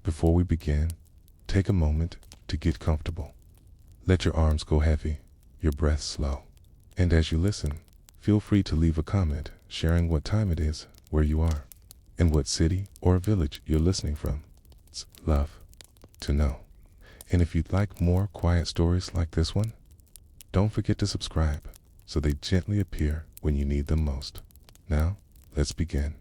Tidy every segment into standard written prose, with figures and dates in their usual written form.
Before we begin, take a moment to get comfortable. Let your arms go heavy, your breath slow. And as you listen, feel free to leave a comment sharing what time it is, where you are, and what city or village you're listening from. It's love to know. And if you'd like more quiet stories like this one, don't forget to subscribe so they gently appear when you need them most. Now, let's begin.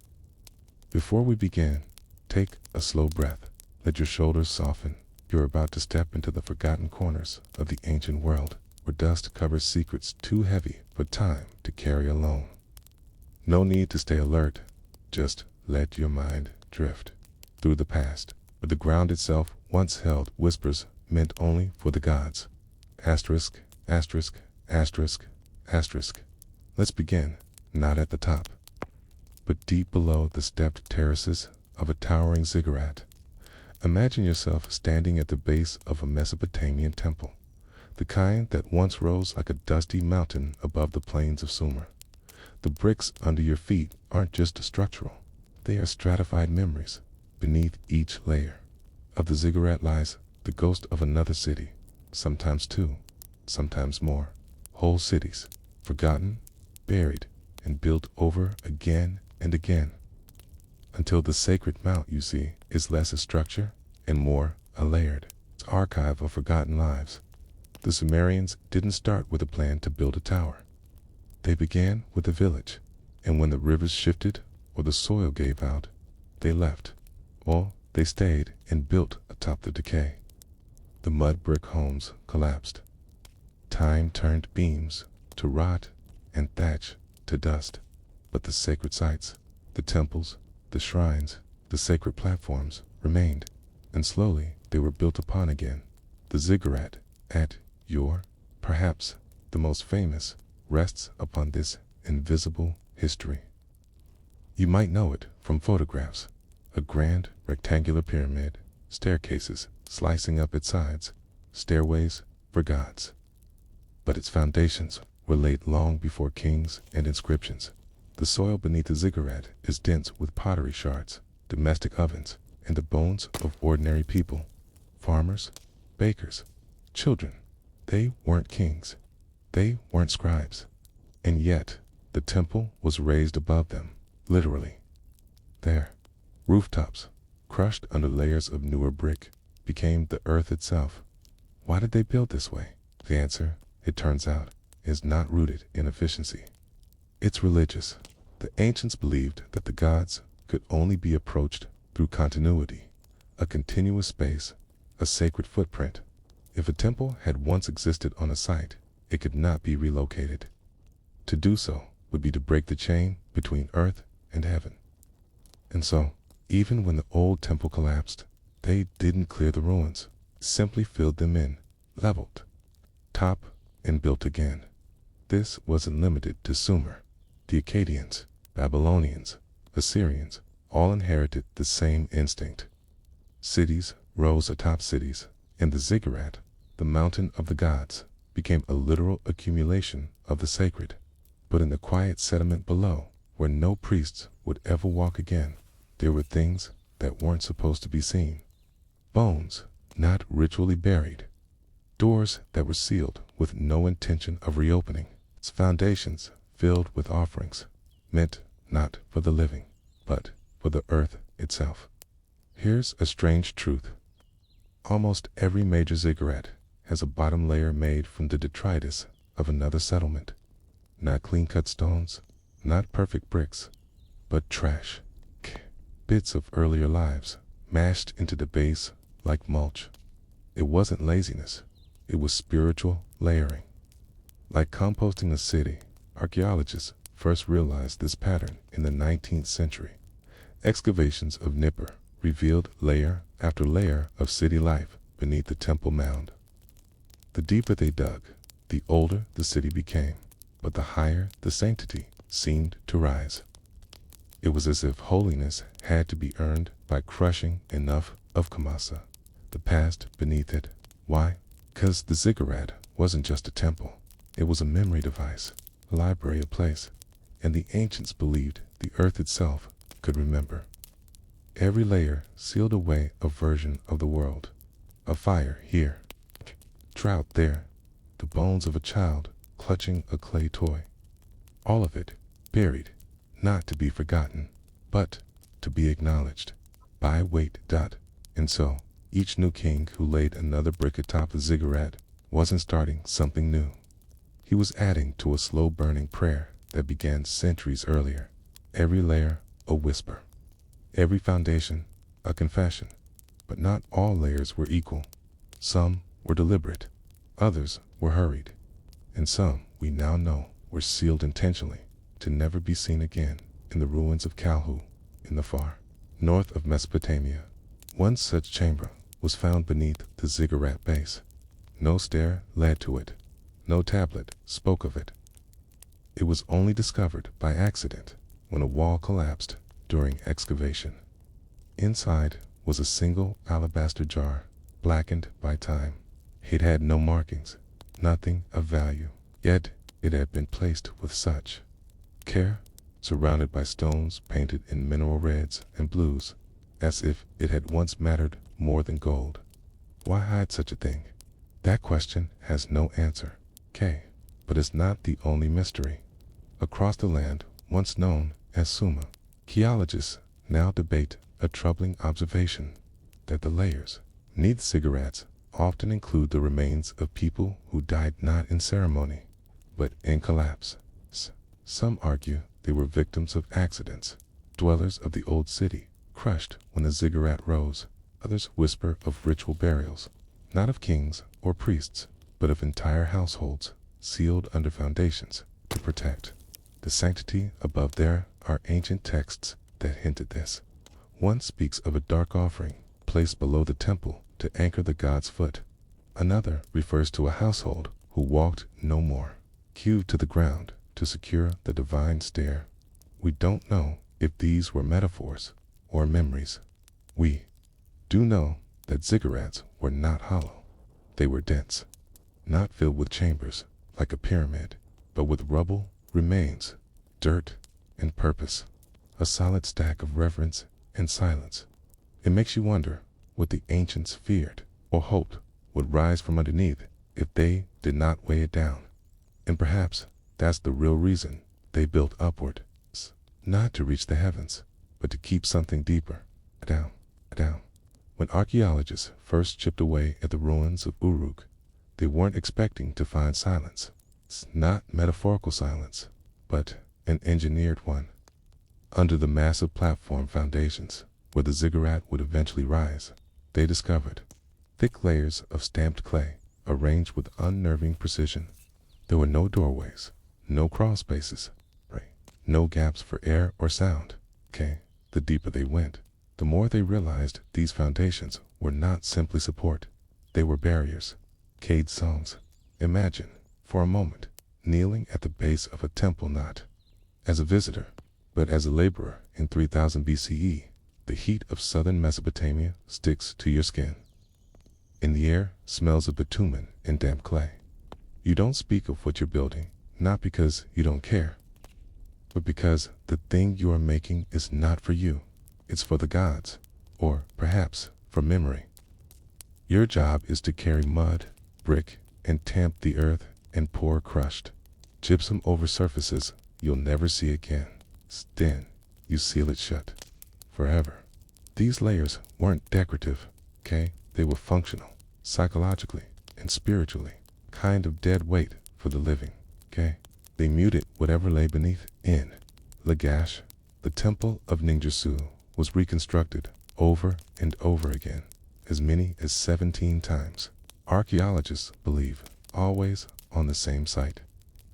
Before we begin, take a slow breath. Let your shoulders soften. You're about to step into the forgotten corners of the ancient world, where dust covers secrets too heavy for time to carry alone. No need to stay alert. Just let your mind drift through the past, where the ground itself once held whispers meant only for the gods. Asterisk, asterisk, asterisk, asterisk. Let's begin, not at the top, but deep below the stepped terraces of a towering ziggurat. Imagine yourself standing at the base of a Mesopotamian temple, the kind that once rose like a dusty mountain above the plains of Sumer. The bricks under your feet aren't just structural, they are stratified memories. Beneath each layer of the ziggurat lies the ghost of another city, sometimes two, sometimes more. Whole cities, forgotten, buried, and built over again and again, until the sacred mount you see is less a structure and more a layered archive of forgotten lives. The Sumerians didn't start with a plan to build a tower. They began with a village, and when the rivers shifted or the soil gave out, they left. Or they stayed and built atop the decay. The mud brick homes collapsed. Time turned beams to rot and thatch to dust. But the sacred sites, the temples, the shrines, the sacred platforms remained, and slowly they were built upon again. The ziggurat at Ur, perhaps the most famous, rests upon this invisible history. You might know it from photographs, a grand rectangular pyramid, staircases slicing up its sides, stairways for gods. But its foundations were laid long before kings and inscriptions. The soil beneath the ziggurat is dense with pottery shards, domestic ovens, and the bones of ordinary people, farmers, bakers, children. They weren't kings. They weren't scribes. And yet, the temple was raised above them, literally. There, rooftops, crushed under layers of newer brick, became the earth itself. Why did they build this way? The answer, it turns out, is not rooted in efficiency. It's religious. The ancients believed that the gods could only be approached through continuity, a continuous space, a sacred footprint. If a temple had once existed on a site, it could not be relocated. To do so would be to break the chain between earth and heaven. And so, even when the old temple collapsed, they didn't clear the ruins, simply filled them in, leveled, top, and built again. This wasn't limited to Sumer. The Akkadians, Babylonians, Assyrians all inherited the same instinct. Cities rose atop cities, and the ziggurat, the mountain of the gods, became a literal accumulation of the sacred. But in the quiet sediment below, where no priests would ever walk again, there were things that weren't supposed to be seen. Bones, not ritually buried. Doors that were sealed with no intention of reopening. Its foundations filled with offerings, meant not for the living, but for the earth itself. Here's a strange truth. Almost every major ziggurat has a bottom layer made from the detritus of another settlement. Not clean-cut stones, not perfect bricks, but trash. Bits of earlier lives, mashed into the base like mulch. It wasn't laziness, it was spiritual layering. Like composting a city, archaeologists first realized this pattern in the 19th century. Excavations of Nippur revealed layer after layer of city life beneath the temple mound. The deeper they dug, the older the city became, but the higher the sanctity seemed to rise. It was as if holiness had to be earned by crushing enough of Kamasa, the past beneath it. Why? Because the ziggurat wasn't just a temple. It was a memory device, a library, a place, and the ancients believed the earth itself could remember. Every layer sealed away a version of the world. A fire here, drought there, the bones of a child clutching a clay toy. All of it buried, not to be forgotten, but to be acknowledged by weight. And so, each new king who laid another brick atop the ziggurat wasn't starting something new. He was adding to a slow-burning prayer that began centuries earlier. Every layer, a whisper. Every foundation, a confession. But not all layers were equal. Some were deliberate, others were hurried, and some, we now know, were sealed intentionally to never be seen again. In the ruins of Kalhu, in the far north of Mesopotamia, one such chamber was found beneath the ziggurat base. No stair led to it. No tablet spoke of it. It was only discovered by accident when a wall collapsed during excavation. Inside was a single alabaster jar, blackened by time. It had no markings, nothing of value, yet it had been placed with such care, surrounded by stones painted in mineral reds and blues, as if it had once mattered more than gold. Why hide such a thing? That question has no answer, but it's not the only mystery. Across the land once known as Sumer, archaeologists now debate a troubling observation that the layers beneath ziggurats often include the remains of people who died not in ceremony, but in collapse. Some argue they were victims of accidents, dwellers of the old city, crushed when the ziggurat rose. Others whisper of ritual burials, not of kings or priests, but of entire households, sealed under foundations to protect the sanctity above. There are ancient texts that hint at this. One speaks of a dark offering placed below the temple to anchor the god's foot. Another refers to a household who walked no more, hewed to the ground to secure the divine stair. We don't know if these were metaphors or memories. We do know that ziggurats were not hollow. They were dense, not filled with chambers like a pyramid, but with rubble, remains, dirt, and purpose. A solid stack of reverence and silence. It makes you wonder what the ancients feared or hoped would rise from underneath if they did not weigh it down. And perhaps that's the real reason they built upward, not to reach the heavens, but to keep something deeper, down. When archaeologists first chipped away at the ruins of Uruk, they weren't expecting to find silence. It's not metaphorical silence, but an engineered one. Under the massive platform foundations, where the ziggurat would eventually rise, they discovered thick layers of stamped clay, arranged with unnerving precision. There were no doorways, no crawl spaces, no gaps for air or sound. The deeper they went, the more they realized these foundations were not simply support, they were barriers. Cade songs. Imagine, for a moment, kneeling at the base of a temple not as a visitor, but as a laborer in 3000 BCE. The heat of southern Mesopotamia sticks to your skin. In the air smells of bitumen and damp clay. You don't speak of what you're building, not because you don't care, but because the thing you are making is not for you. It's for the gods, or perhaps for memory. Your job is to carry mud, brick, and tamp the earth and pour crushed gypsum over surfaces you'll never see again. Then you seal it shut forever. These layers weren't decorative, they were functional, psychologically and spiritually, kind of dead weight for the living, They muted whatever lay beneath. In Lagash, the temple of Ninjutsu was reconstructed over and over again, as many as 17 times. Archaeologists believe always on the same site.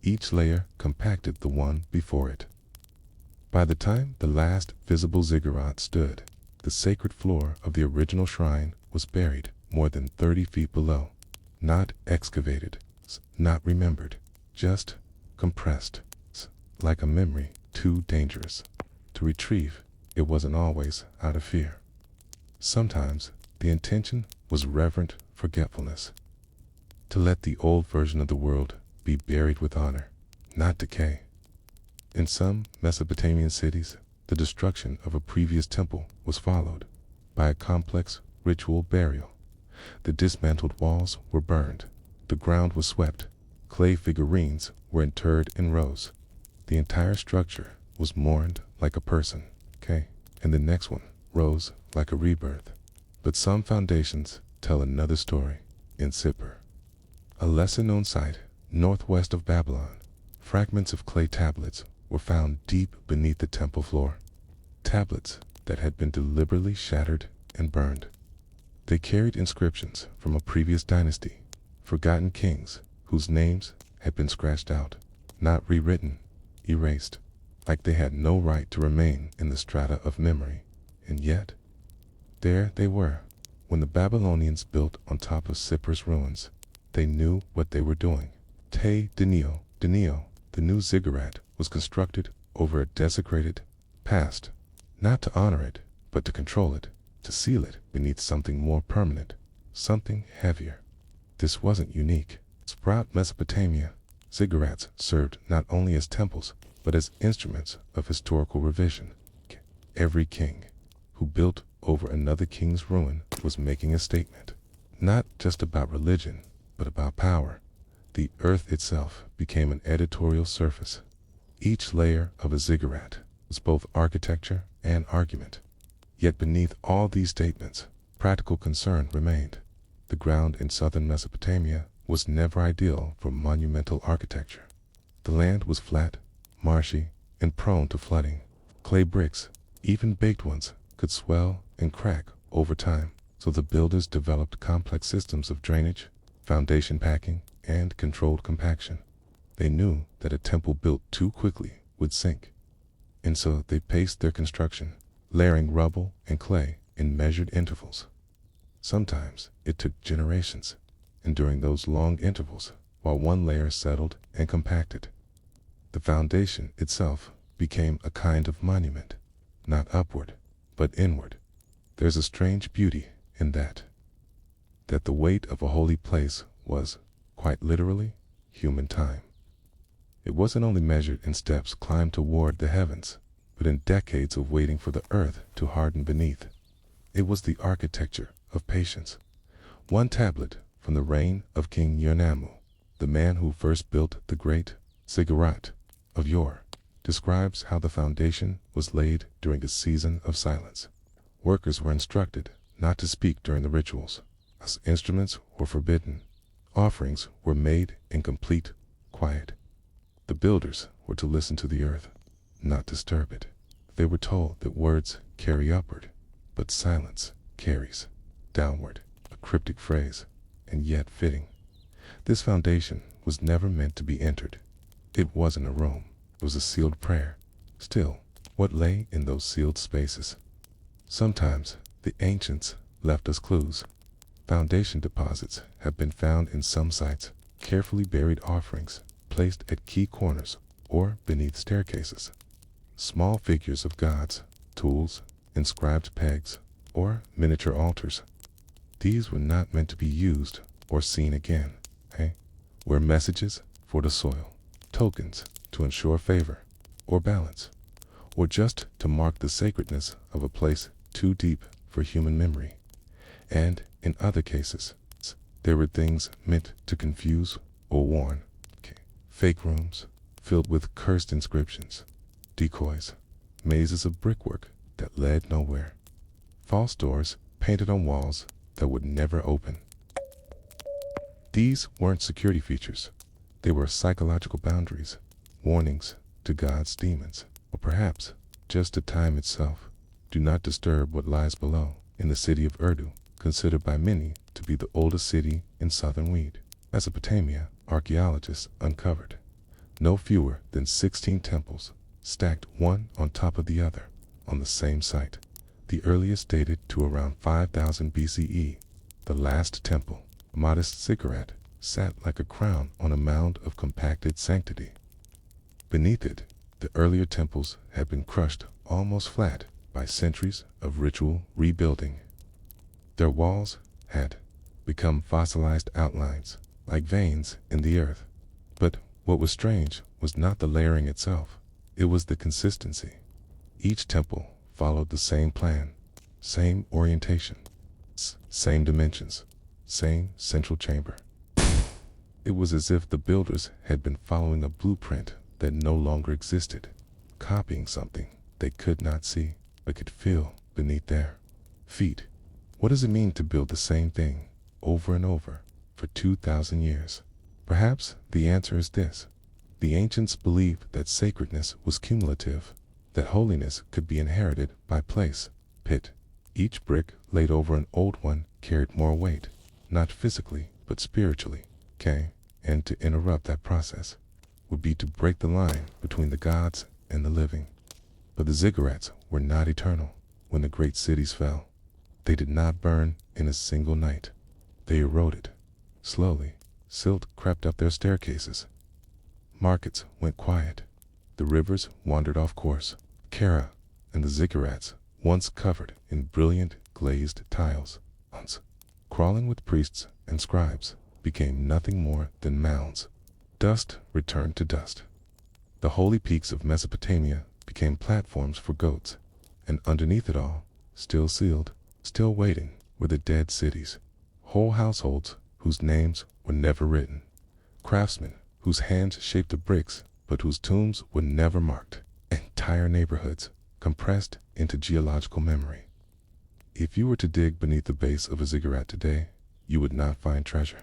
Each layer compacted the one before it. By the time the last visible ziggurat stood, the sacred floor of the original shrine was buried more than 30 feet below. Not excavated, not remembered, just compressed, like a memory too dangerous to retrieve. It wasn't always out of fear. Sometimes the intention was reverent forgetfulness, to let the old version of the world be buried with honor, not decay. In some Mesopotamian cities, The destruction of a previous temple was followed by a complex ritual burial. The dismantled walls were burned. The ground was swept. Clay figurines were interred in rows. The entire structure was mourned like a person, okay? And the next one rose like a rebirth. But some foundations tell another story in Sippar, a lesser-known site northwest of Babylon. Fragments of clay tablets were found deep beneath the temple floor, tablets that had been deliberately shattered and burned. They carried inscriptions from a previous dynasty, forgotten kings whose names had been scratched out, not rewritten, erased, like they had no right to remain in the strata of memory. And yet, there they were. When the Babylonians built on top of Sippar's ruins, they knew what they were doing. Te Denio, the new ziggurat, was constructed over a desecrated past, not to honor it, but to control it, to seal it beneath something more permanent, something heavier. This wasn't unique. Throughout Mesopotamia, ziggurats served not only as temples, but as instruments of historical revision. Every king who built over another king's ruin was making a statement, not just about religion, but about power. The earth itself became an editorial surface. Each layer of a ziggurat was both architecture and argument. Yet beneath all these statements, practical concern remained. The ground in southern Mesopotamia was never ideal for monumental architecture. The land was flat, marshy, and prone to flooding. Clay bricks, even baked ones, could swell and crack over time, so the builders developed complex systems of drainage, foundation packing, and controlled compaction. They knew that a temple built too quickly would sink, and so they paced their construction, layering rubble and clay in measured intervals. Sometimes it took generations, and during those long intervals, while one layer settled and compacted, the foundation itself became a kind of monument, not upward, but inward. There's a strange beauty in that the weight of a holy place was, quite literally, human time. It wasn't only measured in steps climbed toward the heavens, but in decades of waiting for the earth to harden beneath. It was the architecture of patience. One tablet from the reign of King Yernamu, the man who first built the great Ziggurat of yore, describes how the foundation was laid during a season of silence. Workers were instructed not to speak during the rituals, as instruments were forbidden. Offerings were made in complete quiet. The builders were to listen to the earth, not disturb it. They were told that words carry upward, but silence carries downward, a cryptic phrase, and yet fitting. This foundation was never meant to be entered. It wasn't a room, it was a sealed prayer. Still, what lay in those sealed spaces? Sometimes the ancients left us clues. Foundation deposits have been found in some sites, carefully buried offerings placed at key corners or beneath staircases. Small figures of gods, tools, inscribed pegs, or miniature altars. These were not meant to be used or seen again, were messages for the soil, tokens to ensure favor or balance, or just to mark the sacredness of a place too deep for human memory. And in other cases, there were things meant to confuse or warn. Fake rooms filled with cursed inscriptions, decoys, mazes of brickwork that led nowhere, false doors painted on walls that would never open. These weren't security features. They were psychological boundaries, warnings to God's demons, or perhaps just to time itself. Do not disturb what lies below. In the city of Urdu, considered by many to be the oldest city in southern Mesopotamia, archaeologists uncovered no fewer than 16 temples, stacked one on top of the other, on the same site. The earliest dated to around 5000 BCE. The last temple, a modest ziggurat, sat like a crown on a mound of compacted sanctity. Beneath it, the earlier temples had been crushed almost flat by centuries of ritual rebuilding. Their walls had become fossilized outlines, like veins in the earth. But what was strange was not the layering itself, it was the consistency. Each temple followed the same plan, same orientation, same dimensions, same central chamber. It was as if the builders had been following a blueprint that no longer existed, copying something they could not see but could feel beneath their feet. What does it mean to build the same thing over and over for 2,000 years? Perhaps the answer is this. The ancients believed that sacredness was cumulative, that holiness could be inherited by place, pit. Each brick laid over an old one carried more weight, not physically, but spiritually. And to interrupt that process would be to break the line between the gods and the living. But the ziggurats were not eternal. When the great cities fell, they did not burn in a single night. They eroded. Slowly, silt crept up their staircases. Markets went quiet. The rivers wandered off course. Kara and the ziggurats, once covered in brilliant glazed tiles, crawling with priests and scribes, became nothing more than mounds. Dust returned to dust. The holy peaks of Mesopotamia became platforms for goats, and underneath it all, still sealed, still waiting, were the dead cities. Whole households whose names were never written. Craftsmen whose hands shaped the bricks but whose tombs were never marked. Entire neighborhoods compressed into geological memory. If you were to dig beneath the base of a ziggurat today, you would not find treasure.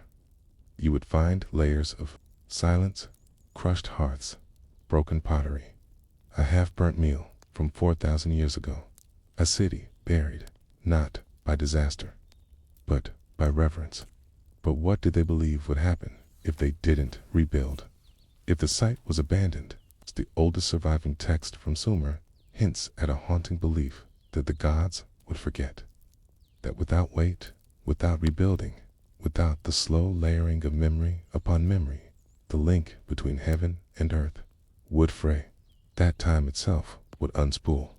You would find layers of silence, crushed hearths, broken pottery, a half-burnt meal from 4,000 years ago, a city buried, not by disaster, but by reverence. But what did they believe would happen if they didn't rebuild? If the site was abandoned, the oldest surviving text from Sumer hints at a haunting belief that the gods would forget, that without weight, without rebuilding, without the slow layering of memory upon memory, the link between heaven and earth would fray. That time itself would unspool.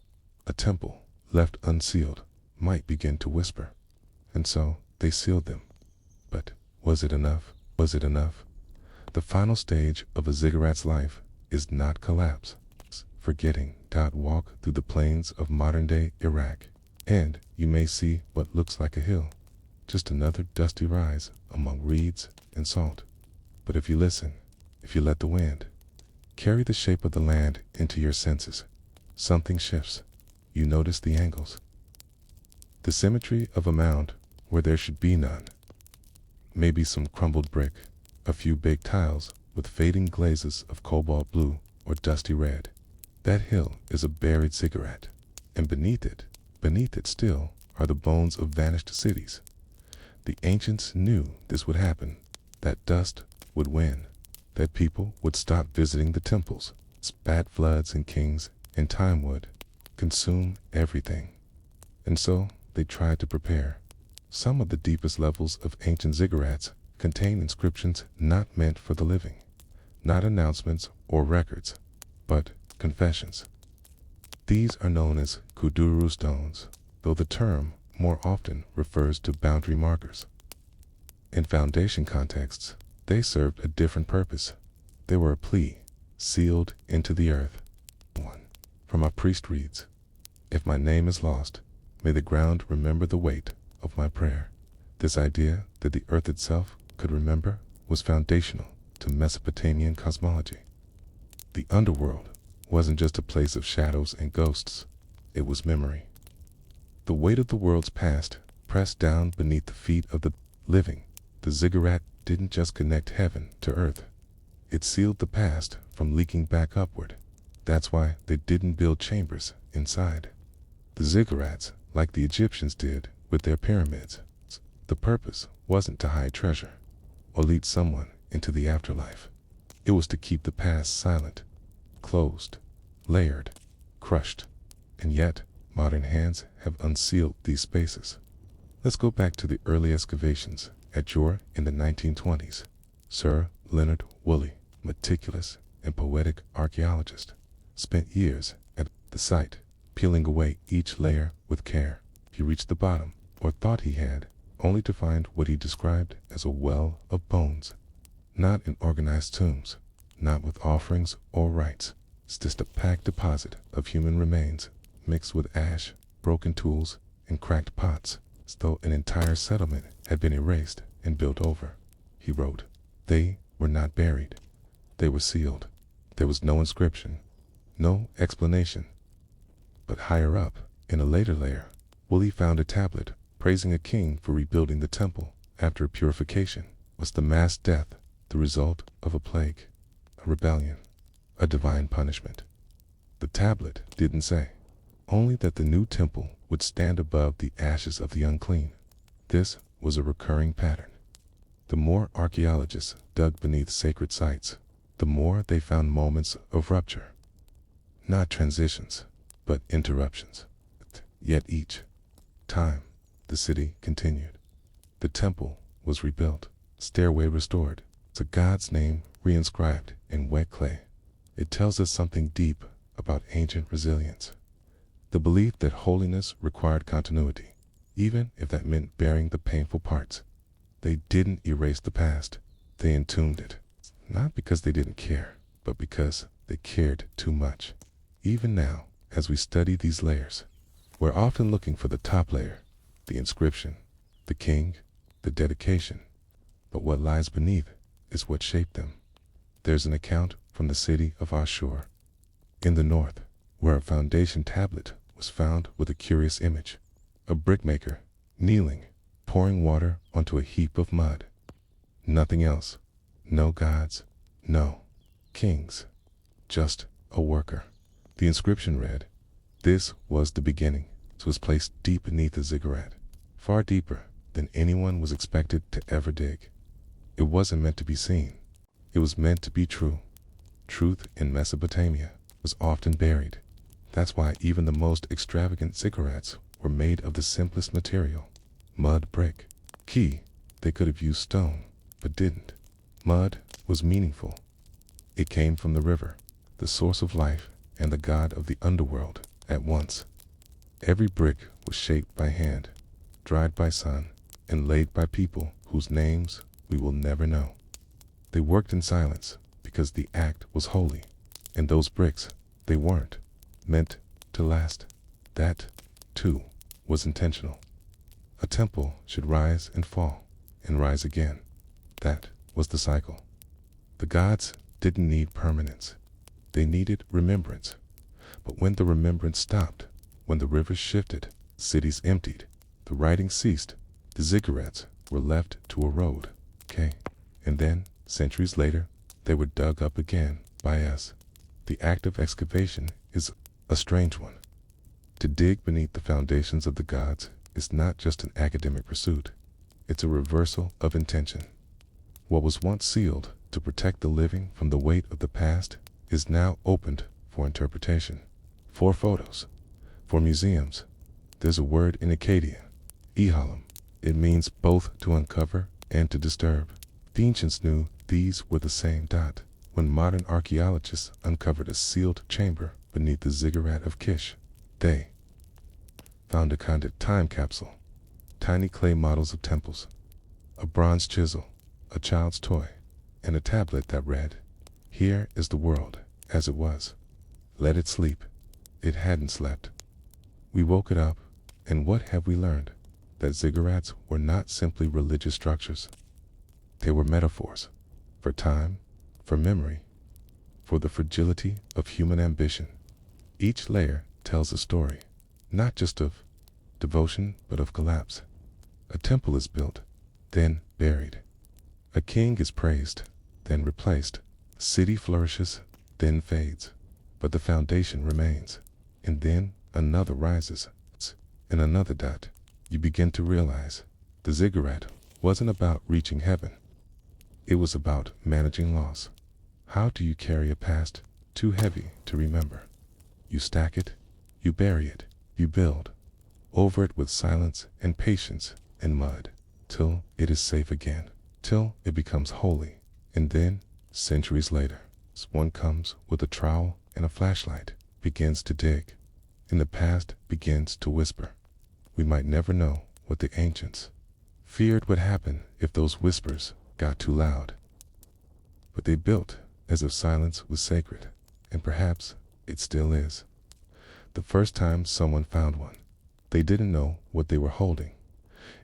A temple left unsealed might begin to whisper. And so they sealed them. But was it enough? Was it enough? The final stage of a ziggurat's life is not collapse. Forgetting. Walk through the plains of modern-day Iraq, and you may see what looks like a hill. Just another dusty rise among reeds and salt. But if you listen, if you let the wind carry the shape of the land into your senses, something shifts. You notice the angles, the symmetry of a mound where there should be none. Maybe some crumbled brick, a few baked tiles with fading glazes of cobalt blue or dusty red. That hill is a buried ziggurat, and beneath it still, are the bones of vanished cities. The ancients knew this would happen, that dust would win, that people would stop visiting the temples, bad floods and kings, and time would consume everything. And so they tried to prepare. Some of the deepest levels of ancient ziggurats contain inscriptions not meant for the living, not announcements or records, but confessions. These are known as kuduru stones, though the term more often refers to boundary markers. In foundation contexts, they served a different purpose. They were a plea, sealed into the earth. 1. From a priest reads, "If my name is lost, may the ground remember the weight of my prayer." This idea that the earth itself could remember was foundational to Mesopotamian cosmology. The underworld wasn't just a place of shadows and ghosts, it was memory. The weight of the world's past pressed down beneath the feet of the living. The ziggurat didn't just connect heaven to earth, it sealed the past from leaking back upward. That's why they didn't build chambers inside. The ziggurats, like the Egyptians did with their pyramids, the purpose wasn't to hide treasure or lead someone into the afterlife. It was to keep the past silent, closed, layered, crushed. And yet, modern hands have unsealed these spaces. Let's go back to the early excavations at Jor in the 1920s. Sir Leonard Woolley, meticulous and poetic archaeologist, spent years at the site, peeling away each layer with care. He reached the bottom, or thought he had, only to find what he described as a well of bones. Not in organized tombs, not with offerings or rites. It's just a packed deposit of human remains, mixed with ash, broken tools, and cracked pots, as though an entire settlement had been erased and built over. He wrote, "They were not buried. They were sealed." There was no inscription, no explanation. But higher up, in a later layer, Woolley found a tablet praising a king for rebuilding the temple after a purification. Was the mass death the result of a plague, a rebellion, a divine punishment? The tablet didn't say, only that the new temple would stand above the ashes of the unclean. This was a recurring pattern. The more archaeologists dug beneath sacred sites, the more they found moments of rupture. Not transitions, but interruptions. Yet each time, the city continued. The temple was rebuilt, stairway restored, to God's name reinscribed in wet clay. It tells us something deep about ancient resilience. The belief that holiness required continuity, even if that meant bearing the painful parts. They didn't erase the past, they entombed it. Not because they didn't care, but because they cared too much. Even now, as we study these layers, we're often looking for the top layer, the inscription, the king, the dedication. But what lies beneath is what shaped them. There's an account from the city of Ashur, in the north, where a foundation tablet was found with a curious image. A brickmaker, kneeling, pouring water onto a heap of mud. Nothing else. No gods, no kings, just a worker. The inscription read, "This was the beginning." It was placed deep beneath the ziggurat, far deeper than anyone was expected to ever dig. It wasn't meant to be seen. It was meant to be true. Truth in Mesopotamia was often buried. That's why even the most extravagant ziggurats were made of the simplest material, mud brick. Key, they could have used stone, but didn't. Mud was meaningful. It came from the river, the source of life and the god of the underworld at once. Every brick was shaped by hand, dried by sun, and laid by people whose names we will never know. They worked in silence because the act was holy, and those bricks, they weren't meant to last. That, too, was intentional. A temple should rise and fall, and rise again. That was the cycle. The gods didn't need permanence. They needed remembrance. But when the remembrance stopped, when the rivers shifted, cities emptied, the writing ceased, the ziggurats were left to erode. And then, centuries later, they were dug up again by us. The act of excavation is a strange one. To dig beneath the foundations of the gods is not just an academic pursuit. It's a reversal of intention. What was once sealed to protect the living from the weight of the past is now opened for interpretation, for photos, for museums. There's a word in Akkadian, ihalam. It means both to uncover and to disturb. The ancients knew these were the same dot. When modern archaeologists uncovered a sealed chamber beneath the ziggurat of Kish, they found a kind of time capsule, tiny clay models of temples, a bronze chisel, a child's toy, and a tablet that read, "Here is the world as it was. Let it sleep." It hadn't slept. We woke it up, and what have we learned? That ziggurats were not simply religious structures. They were metaphors for time, for memory, for the fragility of human ambition. Each layer tells a story, not just of devotion, but of collapse. A temple is built, then buried. A king is praised, then replaced. A city flourishes, then fades. But the foundation remains. And then another rises, and another dot. You begin to realize the ziggurat wasn't about reaching heaven. It was about managing loss. How do you carry a past too heavy to remember? You stack it, you bury it, you build over it with silence and patience and mud, till it is safe again, till it becomes holy. And then, centuries later, one comes with a trowel and a flashlight, begins to dig, and the past begins to whisper. We might never know what the ancients feared would happen if those whispers got too loud. But they built as if silence was sacred, and perhaps it still is. The first time someone found one, they didn't know what they were holding.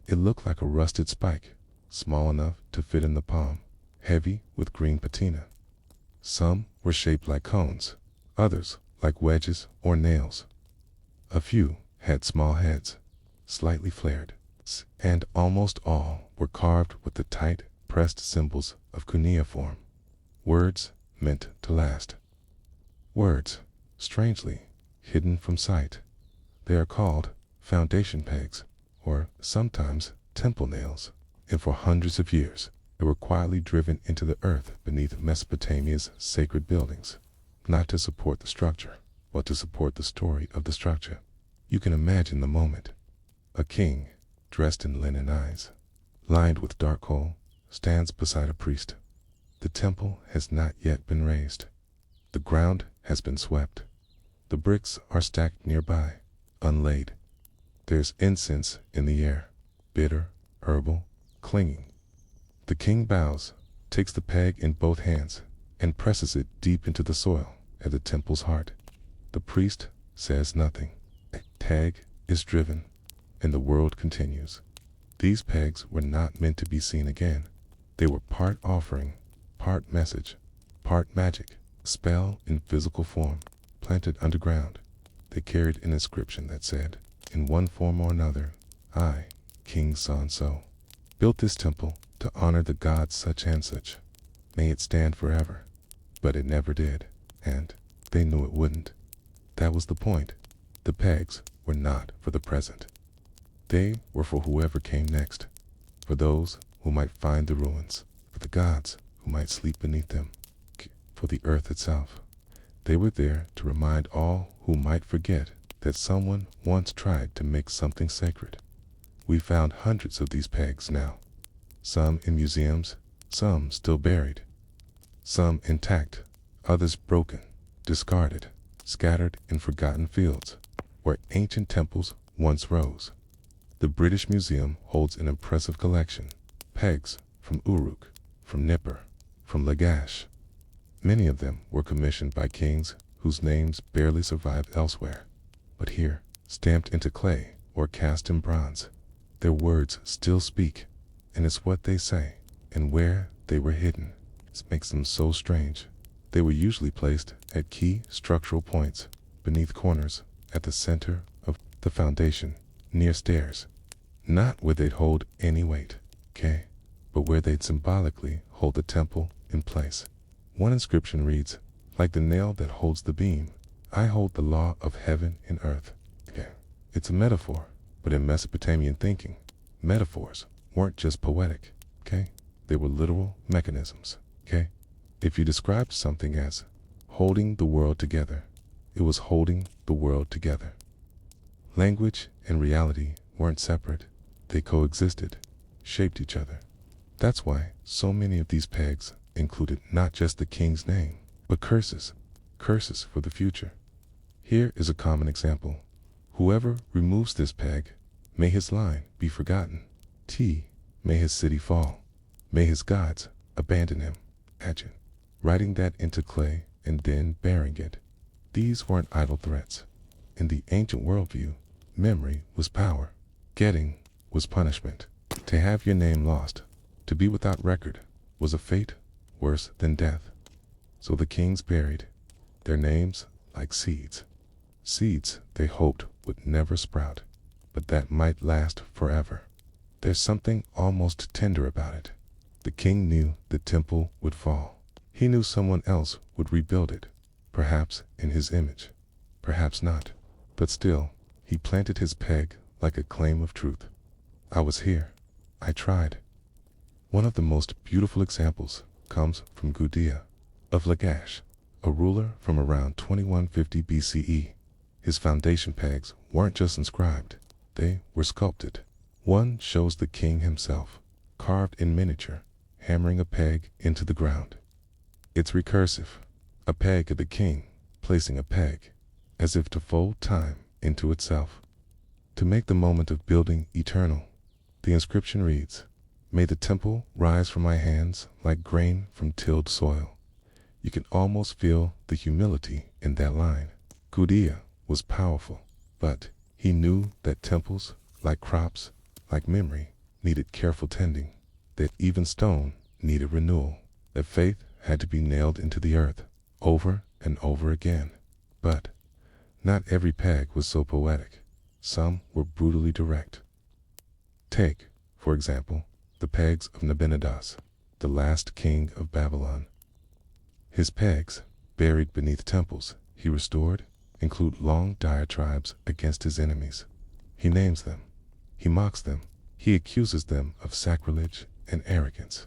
It looked like a rusted spike, small enough to fit in the palm, heavy with green patina. Some were shaped like cones, others like wedges or nails. A few had small heads, slightly flared, and almost all were carved with the tight, pressed symbols of cuneiform, words meant to last. Words, strangely, hidden from sight. They are called foundation pegs, or sometimes temple nails, and for hundreds of years they were quietly driven into the earth beneath Mesopotamia's sacred buildings, not to support the structure, but to support the story of the structure. You can imagine the moment. A king, dressed in linen eyes, lined with dark coal, stands beside a priest. The temple has not yet been raised. The ground has been swept. The bricks are stacked nearby, unlaid. There's incense in the air, bitter, herbal, clinging. The king bows, takes the peg in both hands, and presses it deep into the soil at the temple's heart. The priest says nothing. A peg is driven, and the world continues. These pegs were not meant to be seen again. They were part offering, part message, part magic, a spell in physical form, planted underground. They carried an inscription that said, in one form or another, I, King so-and-so, built this temple to honor the gods such and such. May it stand forever. But it never did, and they knew it wouldn't. That was the point. The pegs were not for the present. They were for whoever came next, for those who might find the ruins, for the gods who might sleep beneath them, for the earth itself. They were there to remind all who might forget that someone once tried to make something sacred. We found hundreds of these pegs now, some in museums, some still buried, some intact, others broken, discarded, scattered in forgotten fields where ancient temples once rose. The British Museum holds an impressive collection, pegs from Uruk, from Nippur, from Lagash. Many of them were commissioned by kings whose names barely survived elsewhere. But here, stamped into clay or cast in bronze, their words still speak, and it's what they say and where they were hidden. It makes them so strange. They were usually placed at key structural points, beneath corners, at the center of the foundation, near stairs. Not where they'd hold any weight, but where they'd symbolically hold the temple in place. One inscription reads, like the nail that holds the beam, I hold the law of heaven and earth. It's a metaphor, but in Mesopotamian thinking, metaphors weren't just poetic, They were literal mechanisms, If you described something as holding the world together, it was holding the world together. Language and reality weren't separate. They coexisted, shaped each other. That's why so many of these pegs included not just the king's name, but curses for the future. Here is a common example. Whoever removes this peg, may his line be forgotten. May his city fall. May his gods abandon him. Imagine writing that into clay and then burying it. These weren't idle threats. In the ancient worldview, memory was power. Getting was punishment. To have your name lost, to be without record, was a fate worse than death. So the kings buried their names like seeds. Seeds they hoped would never sprout, but that might last forever. There's something almost tender about it. The king knew the temple would fall. He knew someone else would rebuild it, perhaps in his image, perhaps not. But still, he planted his peg like a claim of truth. I was here. I tried. One of the most beautiful examples comes from Gudea of Lagash, a ruler from around 2150 BCE. His foundation pegs weren't just inscribed, they were sculpted. One shows the king himself, carved in miniature, hammering a peg into the ground. It's recursive, a peg of the king, placing a peg, as if to fold time into itself. To make the moment of building eternal, the inscription reads, May the temple rise from my hands like grain from tilled soil. You can almost feel the humility in that line. Gudea was powerful, but he knew that temples, like crops, like memory, needed careful tending, that even stone needed renewal, that faith had to be nailed into the earth over and over again. But not every peg was so poetic. Some were brutally direct. Take, for example, the pegs of Nabonidus, the last king of Babylon. His pegs, buried beneath temples he restored, include long diatribes against his enemies. He names them. He mocks them. He accuses them of sacrilege and arrogance.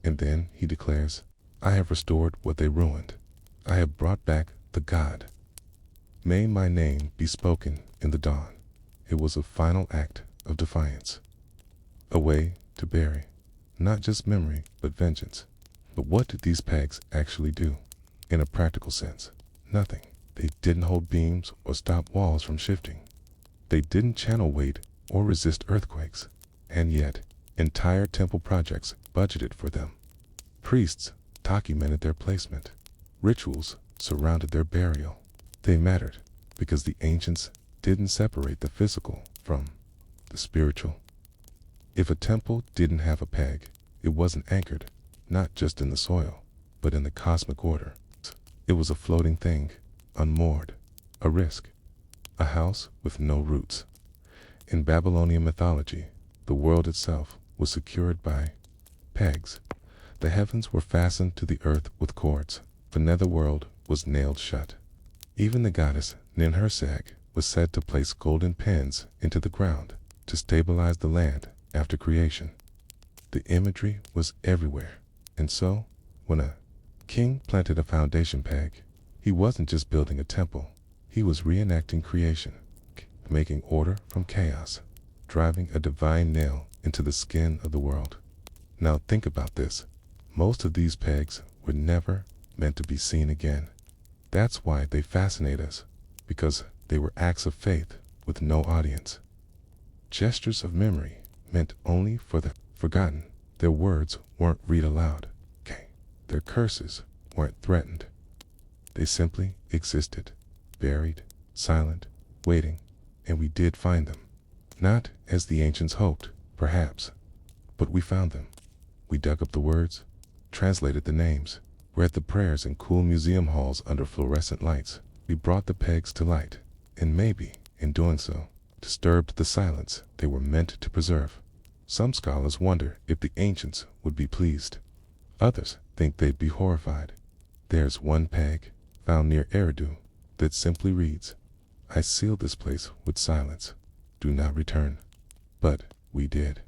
And then he declares, I have restored what they ruined. I have brought back the God. May my name be spoken in the dawn. It was a final act of defiance. A way to bury, not just memory, but vengeance. But what did these pegs actually do? In a practical sense, nothing. They didn't hold beams or stop walls from shifting. They didn't channel weight or resist earthquakes. And yet, entire temple projects budgeted for them. Priests documented their placement. Rituals surrounded their burial. They mattered because the ancients didn't separate the physical from the spiritual. If a temple didn't have a peg, it wasn't anchored, not just in the soil, but in the cosmic order. It was a floating thing, unmoored, a risk, a house with no roots. In Babylonian mythology, the world itself was secured by pegs. The heavens were fastened to the earth with cords. The netherworld was nailed shut. Even the goddess Ninhursag was said to place golden pins into the ground to stabilize the land after creation. The imagery was everywhere, and so, when a king planted a foundation peg, he wasn't just building a temple, he was reenacting creation, making order from chaos, driving a divine nail into the skin of the world. Now think about this. Most of these pegs were never meant to be seen again. That's why they fascinate us, because they were acts of faith with no audience. Gestures of memory meant only for the forgotten. Their words weren't read aloud. Their curses weren't threatened. They simply existed, buried, silent, waiting, and we did find them. Not as the ancients hoped, perhaps, but we found them. We dug up the words, translated the names, read the prayers in cool museum halls under fluorescent lights. We brought the pegs to light, and maybe, in doing so, disturbed the silence they were meant to preserve. Some scholars wonder if the ancients would be pleased. Others think they'd be horrified. There's one peg, found near Eridu, that simply reads, I seal this place with silence. Do not return. But we did,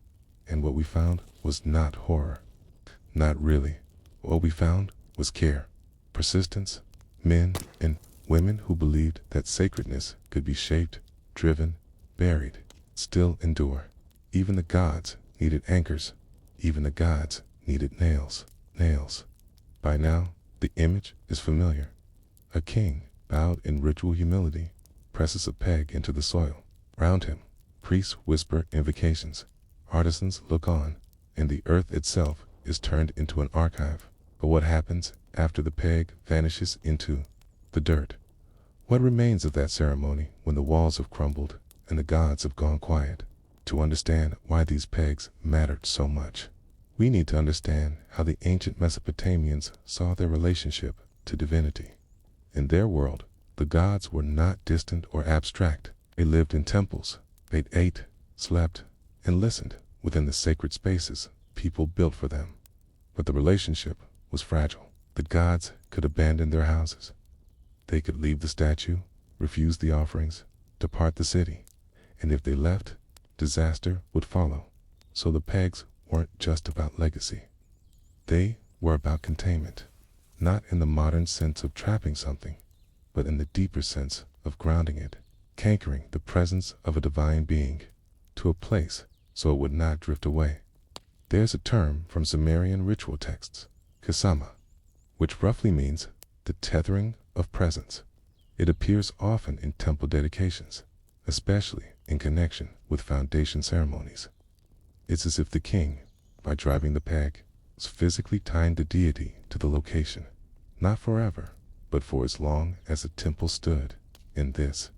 and what we found was not horror. Not really. What we found was care, persistence, men and women who believed that sacredness could be shaped, driven, buried, still endure. Even the gods needed anchors. Even the gods needed nails. By now, the image is familiar. A king, bowed in ritual humility, presses a peg into the soil. Round him, priests whisper invocations. Artisans look on, and the earth itself is turned into an archive. But what happens after the peg vanishes into the dirt? What remains of that ceremony when the walls have crumbled and the gods have gone quiet? To understand why these pegs mattered so much, we need to understand how the ancient Mesopotamians saw their relationship to divinity. In their world, the gods were not distant or abstract. They lived in temples. They ate, slept, and listened within the sacred spaces people built for them. But the relationship was fragile. The gods could abandon their houses. They could leave the statue, refuse the offerings, depart the city, and if they left, disaster would follow. So the pegs weren't just about legacy. They were about containment, not in the modern sense of trapping something, but in the deeper sense of grounding it, anchoring the presence of a divine being to a place so it would not drift away. There's a term from Sumerian ritual texts, kasama, which roughly means the tethering of presence. It appears often in temple dedications, especially in connection with foundation ceremonies. It's as if the king, by driving the peg, was physically tying the deity to the location, not forever, but for as long as the temple stood. in this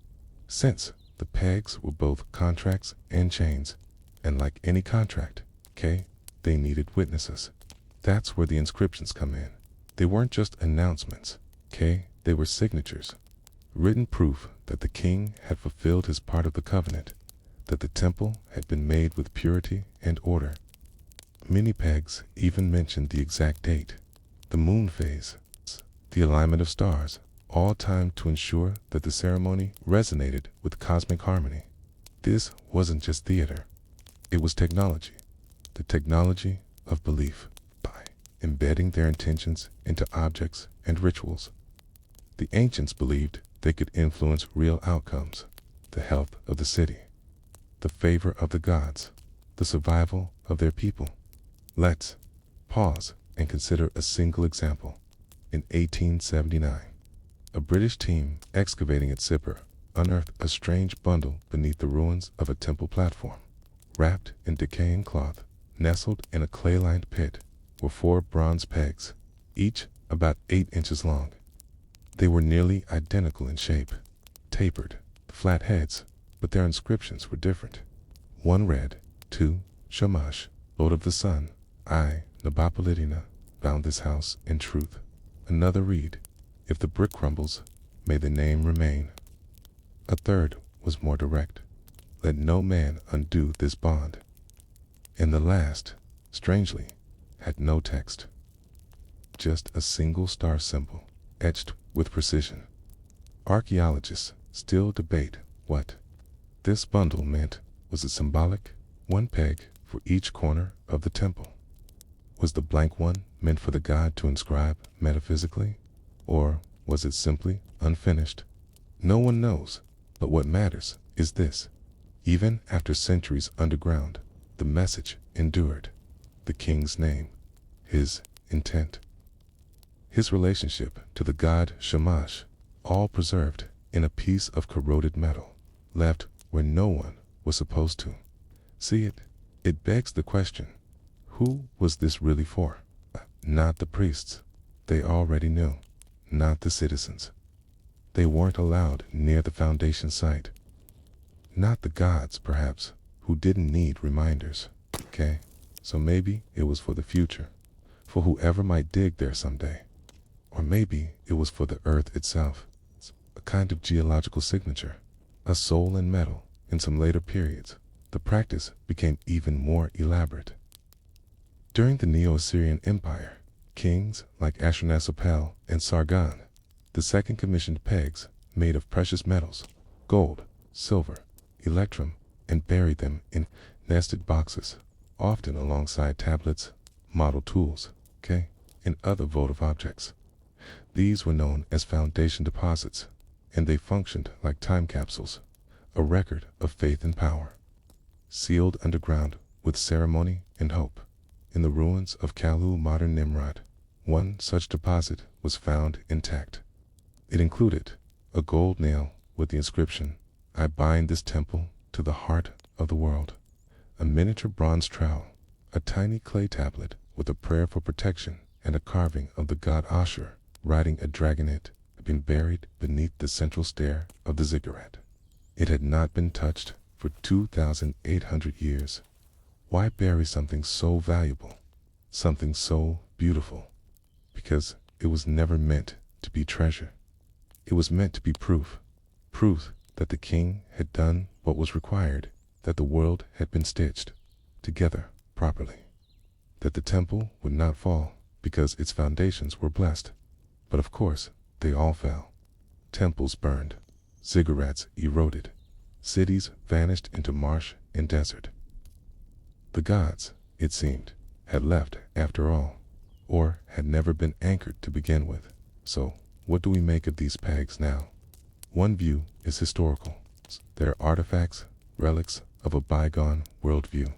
sense. The pegs were both contracts and chains, and like any contract, they needed witnesses. That's where the inscriptions come in. They weren't just announcements, they were signatures, written proof that the king had fulfilled his part of the covenant, that the temple had been made with purity and order. Many pegs even mentioned the exact date, the moon phase, the alignment of stars, all timed to ensure that the ceremony resonated with cosmic harmony. This wasn't just theater, it was technology, the technology of belief. By embedding their intentions into objects and rituals, the ancients believed they could influence real outcomes, the health of the city, the favor of the gods, the survival of their people. Let's pause and consider a single example. In 1879, a British team excavating at Sippar unearthed a strange bundle beneath the ruins of a temple platform. Wrapped in decaying cloth, nestled in a clay-lined pit, were 4 bronze pegs, each about 8 inches long. They were nearly identical in shape, tapered, flat heads, but their inscriptions were different. One read, "To Shamash, Lord of the Sun, I, Nabopolidina, found this house in truth." Another read, "If the brick crumbles, may the name remain." A third was more direct, "Let no man undo this bond." And the last, strangely, had no text, just a single star symbol, etched with precision. Archaeologists still debate what this bundle meant. Was it symbolic? One peg for each corner of the temple. Was the blank one meant for the god to inscribe metaphysically? Or was it simply unfinished? No one knows, but what matters is this. Even after centuries underground, the message endured. The king's name, his intent, his relationship to the god Shamash, all preserved in a piece of corroded metal, left where no one was supposed to see it. It begs the question, who was this really for? Not the priests. They already knew. Not the citizens. They weren't allowed near the foundation site. Not the gods, perhaps, who didn't need reminders. So maybe it was for the future, for whoever might dig there someday. Or maybe it was for the earth itself, a kind of geological signature, a soul in metal. In some later periods, the practice became even more elaborate. During the Neo-Assyrian Empire, kings like Ashurnasirpal and Sargon II commissioned pegs made of precious metals, gold, silver, electrum, and buried them in nested boxes, often alongside tablets, model tools, and other votive objects. These were known as foundation deposits, and they functioned like time capsules, a record of faith and power, sealed underground with ceremony and hope. In the ruins of Kalu, modern Nimrod, one such deposit was found intact. It included a gold nail with the inscription, "I bind this temple to the heart of the world," a miniature bronze trowel, a tiny clay tablet with a prayer for protection, and a carving of the god Ashur riding a dragonette had been buried beneath the central stair of the Ziggurat. It had not been touched for 2,800 years. Why bury something so valuable, something so beautiful? Because it was never meant to be treasure. It was meant to be proof that the king had done what was required, that the world had been stitched together properly, that the temple would not fall because its foundations were blessed. But of course, they all fell. Temples burned, ziggurats eroded, cities vanished into marsh and desert. The gods, it seemed, had left after all, or had never been anchored to begin with. So, what do we make of these pegs now? One view is historical. They're artifacts, relics of a bygone worldview.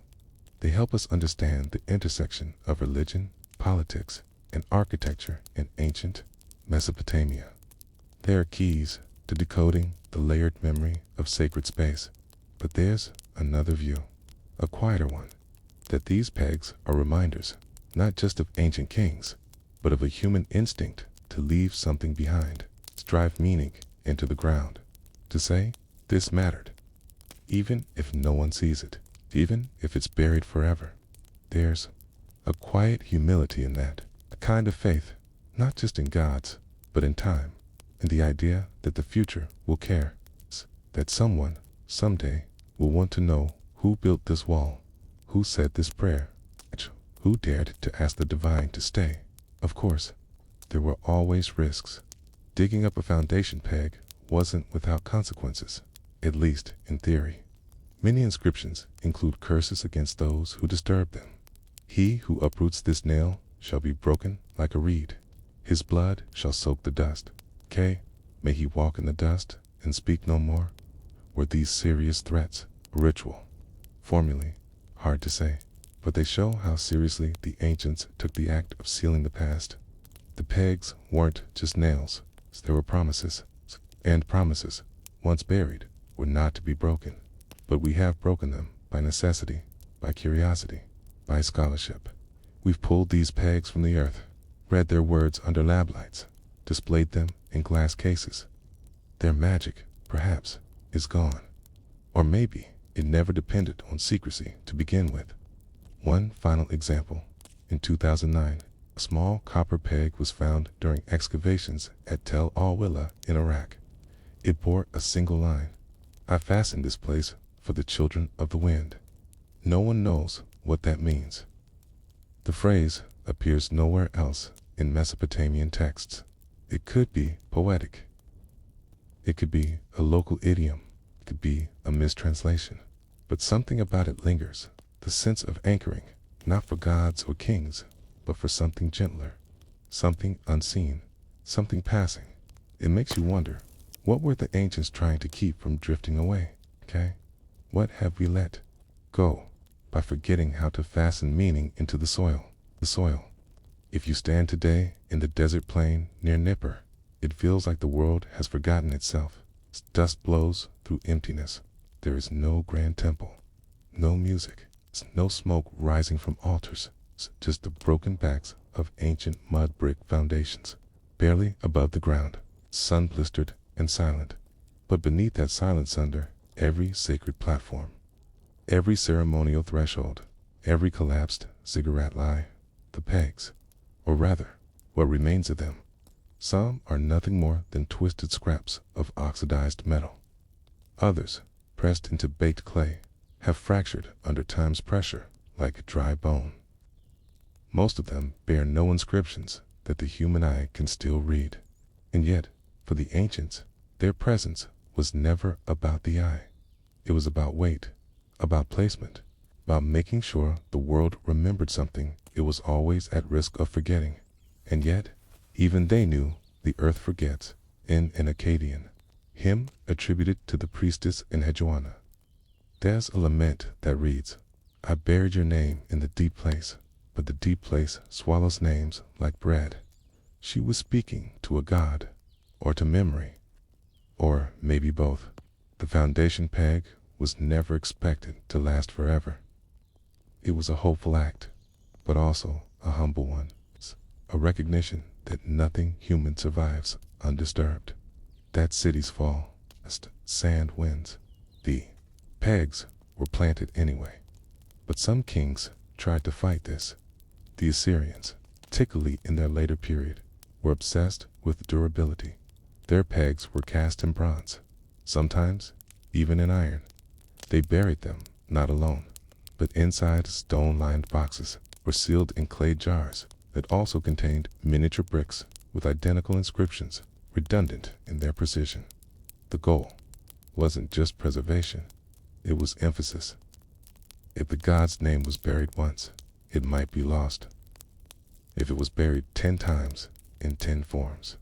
They help us understand the intersection of religion, politics, and architecture in ancient Mesopotamia. They are keys to decoding the layered memory of sacred space. But there's another view, a quieter one, that these pegs are reminders, not just of ancient kings, but of a human instinct to leave something behind, to drive meaning into the ground. to say this mattered, even if no one sees it, even if it's buried forever. There's a quiet humility in that, a kind of faith, not just in gods, but in time, in the idea that the future will care, that someone, someday, will want to know who built this wall, who said this prayer, who dared to ask the divine to stay. Of course, there were always risks. Digging up a foundation peg wasn't without consequences, at least in theory. Many inscriptions include curses against those who disturb them. He who uproots this nail shall be broken like a reed. His blood shall soak the dust. May he walk in the dust and speak no more? Were these serious threats, a ritual, formulae? Hard to say, but they show how seriously the ancients took the act of sealing the past. The pegs weren't just nails, they were promises, and promises, once buried, were not to be broken. But we have broken them by necessity, by curiosity, by scholarship. We've pulled these pegs from the earth, read their words under lab lights, displayed them in glass cases. Their magic, perhaps, is gone. Or maybe it never depended on secrecy to begin with. One final example. In 2009, a small copper peg was found during excavations at Tel al-Willa in Iraq. It bore a single line: "I fastened this place for the children of the wind." No one knows what that means. The phrase appears nowhere else in Mesopotamian texts. It could be poetic. It could be a local idiom. It could be a mistranslation. But something about it lingers, the sense of anchoring, not for gods or kings, but for something gentler, something unseen, something passing. It makes you wonder, what were the ancients trying to keep from drifting away? What have we let go by forgetting how to fasten meaning into the soil? If you stand today in the desert plain near Nippur, it feels like the world has forgotten itself. Dust blows through emptiness. There is no grand temple, no music, no smoke rising from altars, just the broken backs of ancient mud brick foundations, barely above the ground, sun-blistered and silent. But beneath that silence, under every sacred platform, every ceremonial threshold, every collapsed ziggurat lie the pegs, or rather, what remains of them. Some are nothing more than twisted scraps of oxidized metal. Others, pressed into baked clay, have fractured under time's pressure like dry bone. Most of them bear no inscriptions that the human eye can still read. And yet, for the ancients, their presence was never about the eye. It was about weight, about placement, about making sure the world remembered something it was always at risk of forgetting. And yet, even they knew the earth forgets. In an Akkadian hymn attributed to the priestess in Hejuana, there's a lament that reads, "I buried your name in the deep place, but the deep place swallows names like bread." She was speaking to a god, or to memory, or maybe both. The foundation peg was never expected to last forever. It was a hopeful act, but also a humble one, a recognition that nothing human survives undisturbed. That city's fall, sand winds. The pegs were planted anyway. But some kings tried to fight this. The Assyrians, particularly in their later period, were obsessed with durability. Their pegs were cast in bronze, sometimes even in iron. They buried them, not alone, but inside stone-lined boxes, or sealed in clay jars that also contained miniature bricks with identical inscriptions, redundant in their precision. The goal wasn't just preservation, it was emphasis. If the god's name was buried once, it might be lost. If it was buried 10 times in 10 forms,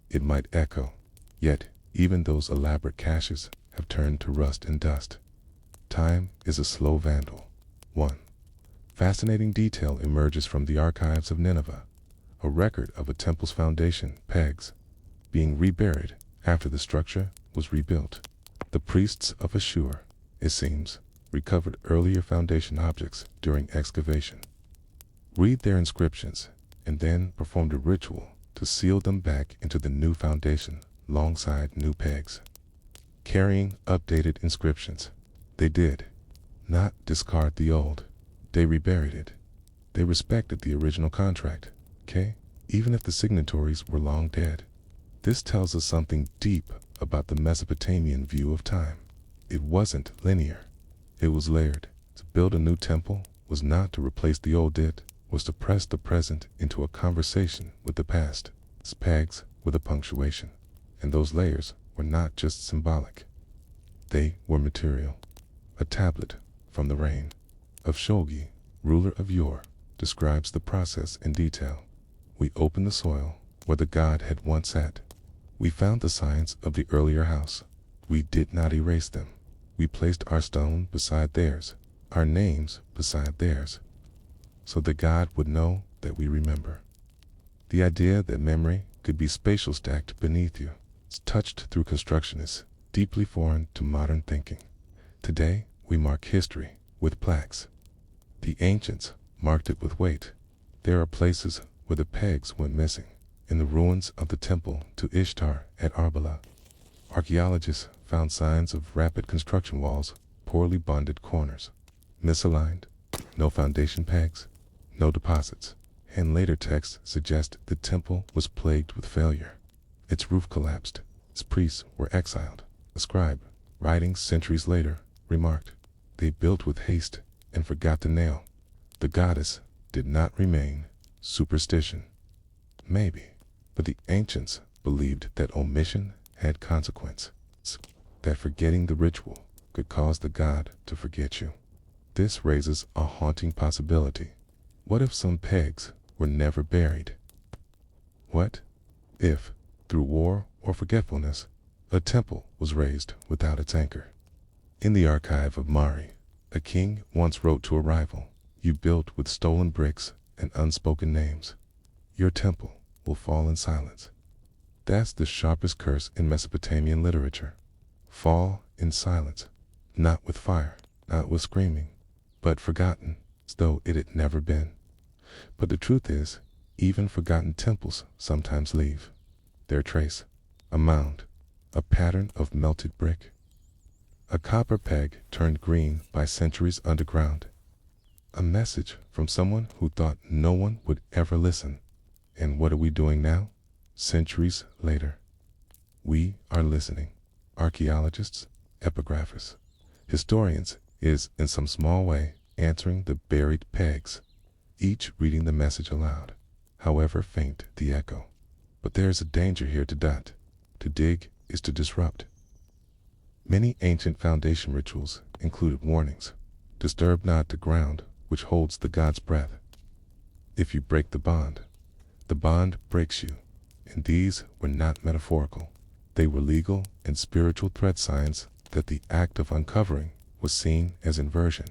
it might echo. Yet, even those elaborate caches have turned to rust and dust. Time is a slow vandal. One fascinating detail emerges from the archives of Nineveh, a record of a temple's foundation pegs being reburied after the structure was rebuilt. The priests of Ashur, it seems, recovered earlier foundation objects during excavation, read their inscriptions, and then performed a ritual to seal them back into the new foundation alongside new pegs. carrying updated inscriptions. They did not discard the old. They reburied it. They respected the original contract, okay? Even if the signatories were long dead. This tells us something deep about the Mesopotamian view of time. It wasn't linear. It was layered. To build a new temple was not to replace the old, it was to press the present into a conversation with the past. It's pegs with a punctuation. And those layers were not just symbolic. They were material. A tablet from the reign of Shogi, ruler of Yor, describes the process in detail. We opened the soil where the god had once sat. We found the signs of the earlier house. We did not erase them. We placed our stone beside theirs, our names beside theirs, so the god would know that we remember. The idea that memory could be spatial stacked beneath you, it's touched through construction, is deeply foreign to modern thinking. Today, we mark history with plaques. The ancients marked it with weight. There are places where the pegs went missing. In the ruins of the temple to Ishtar at Arbela, archaeologists found signs of rapid construction walls, poorly bonded corners, misaligned, no foundation pegs, no deposits, and later texts suggest the temple was plagued with failure. Its roof collapsed, its priests were exiled. A scribe, writing centuries later, remarked, "They built with haste and forgot to nail." The goddess did not remain superstition. Maybe, but the ancients believed that omission had consequence, that forgetting the ritual could cause the god to forget you. This raises a haunting possibility. What if some pegs were never buried? What if, through war or forgetfulness, a temple was raised without its anchor? In the archive of Mari, a king once wrote to a rival, "You built with stolen bricks and unspoken names. Your temple will fall in silence." That's the sharpest curse in Mesopotamian literature. Fall in silence, not with fire, not with screaming, but forgotten, as though it had never been. But the truth is, even forgotten temples sometimes leave their trace, a mound, a pattern of melted brick, a copper peg turned green by centuries underground, a message from someone who thought no one would ever listen. And what are we doing now? Centuries later, we are listening. Archaeologists, epigraphers, historians is, in some small way, answering the buried pegs, each reading the message aloud, however faint the echo. But there is a danger here to dot. To dig is to disrupt. Many ancient foundation rituals included warnings. Disturb not the ground which holds the god's breath. If you break the bond breaks you. And these were not metaphorical. They were legal and spiritual threat signs that the act of uncovering was seen as inversion,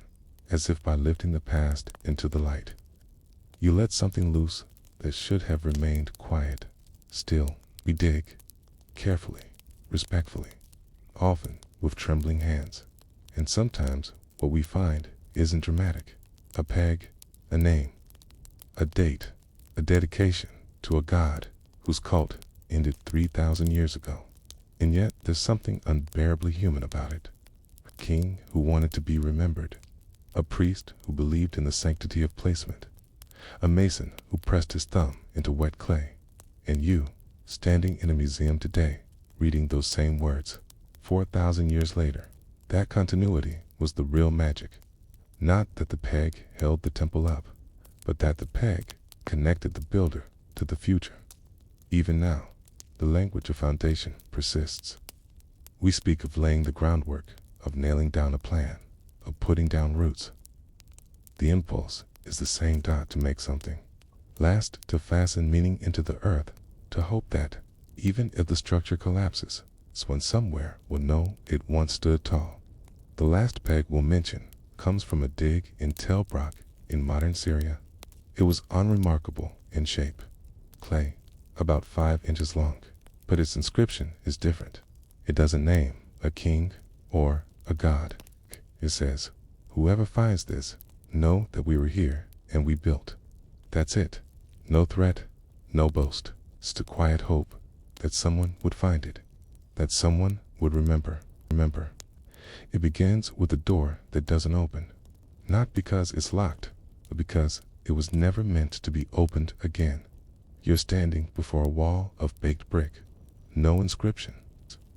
as if by lifting the past into the light, you let something loose that should have remained quiet. Still, we dig, carefully, respectfully, often with trembling hands. And sometimes what we find isn't dramatic. A peg, a name, a date, a dedication to a god whose cult ended 3,000 years ago. And yet there's something unbearably human about it. A king who wanted to be remembered, a priest who believed in the sanctity of placement, a mason who pressed his thumb into wet clay, and you, standing in a museum today, reading those same words, 4,000 years later. That continuity was the real magic. Not that the peg held the temple up, but that the peg connected the builder to the future. Even now, the language of foundation persists. We speak of laying the groundwork, of nailing down a plan, of putting down roots. The impulse is the same: to make something last, to fasten meaning into the earth, to hope that, even if the structure collapses, someone somewhere will know it once stood tall. The last peg we'll mention comes from a dig in Tel Brak in modern Syria. It was unremarkable in shape, clay, about 5 inches long, but its inscription is different. It doesn't name a king or a god. It says, "Whoever finds this, know that we were here and we built." That's it. No threat, no boast. It's the quiet hope that someone would find it, that someone would remember. Remember, it begins with a door that doesn't open, not because it's locked, but because it was never meant to be opened again. You're standing before a wall of baked brick. No inscription,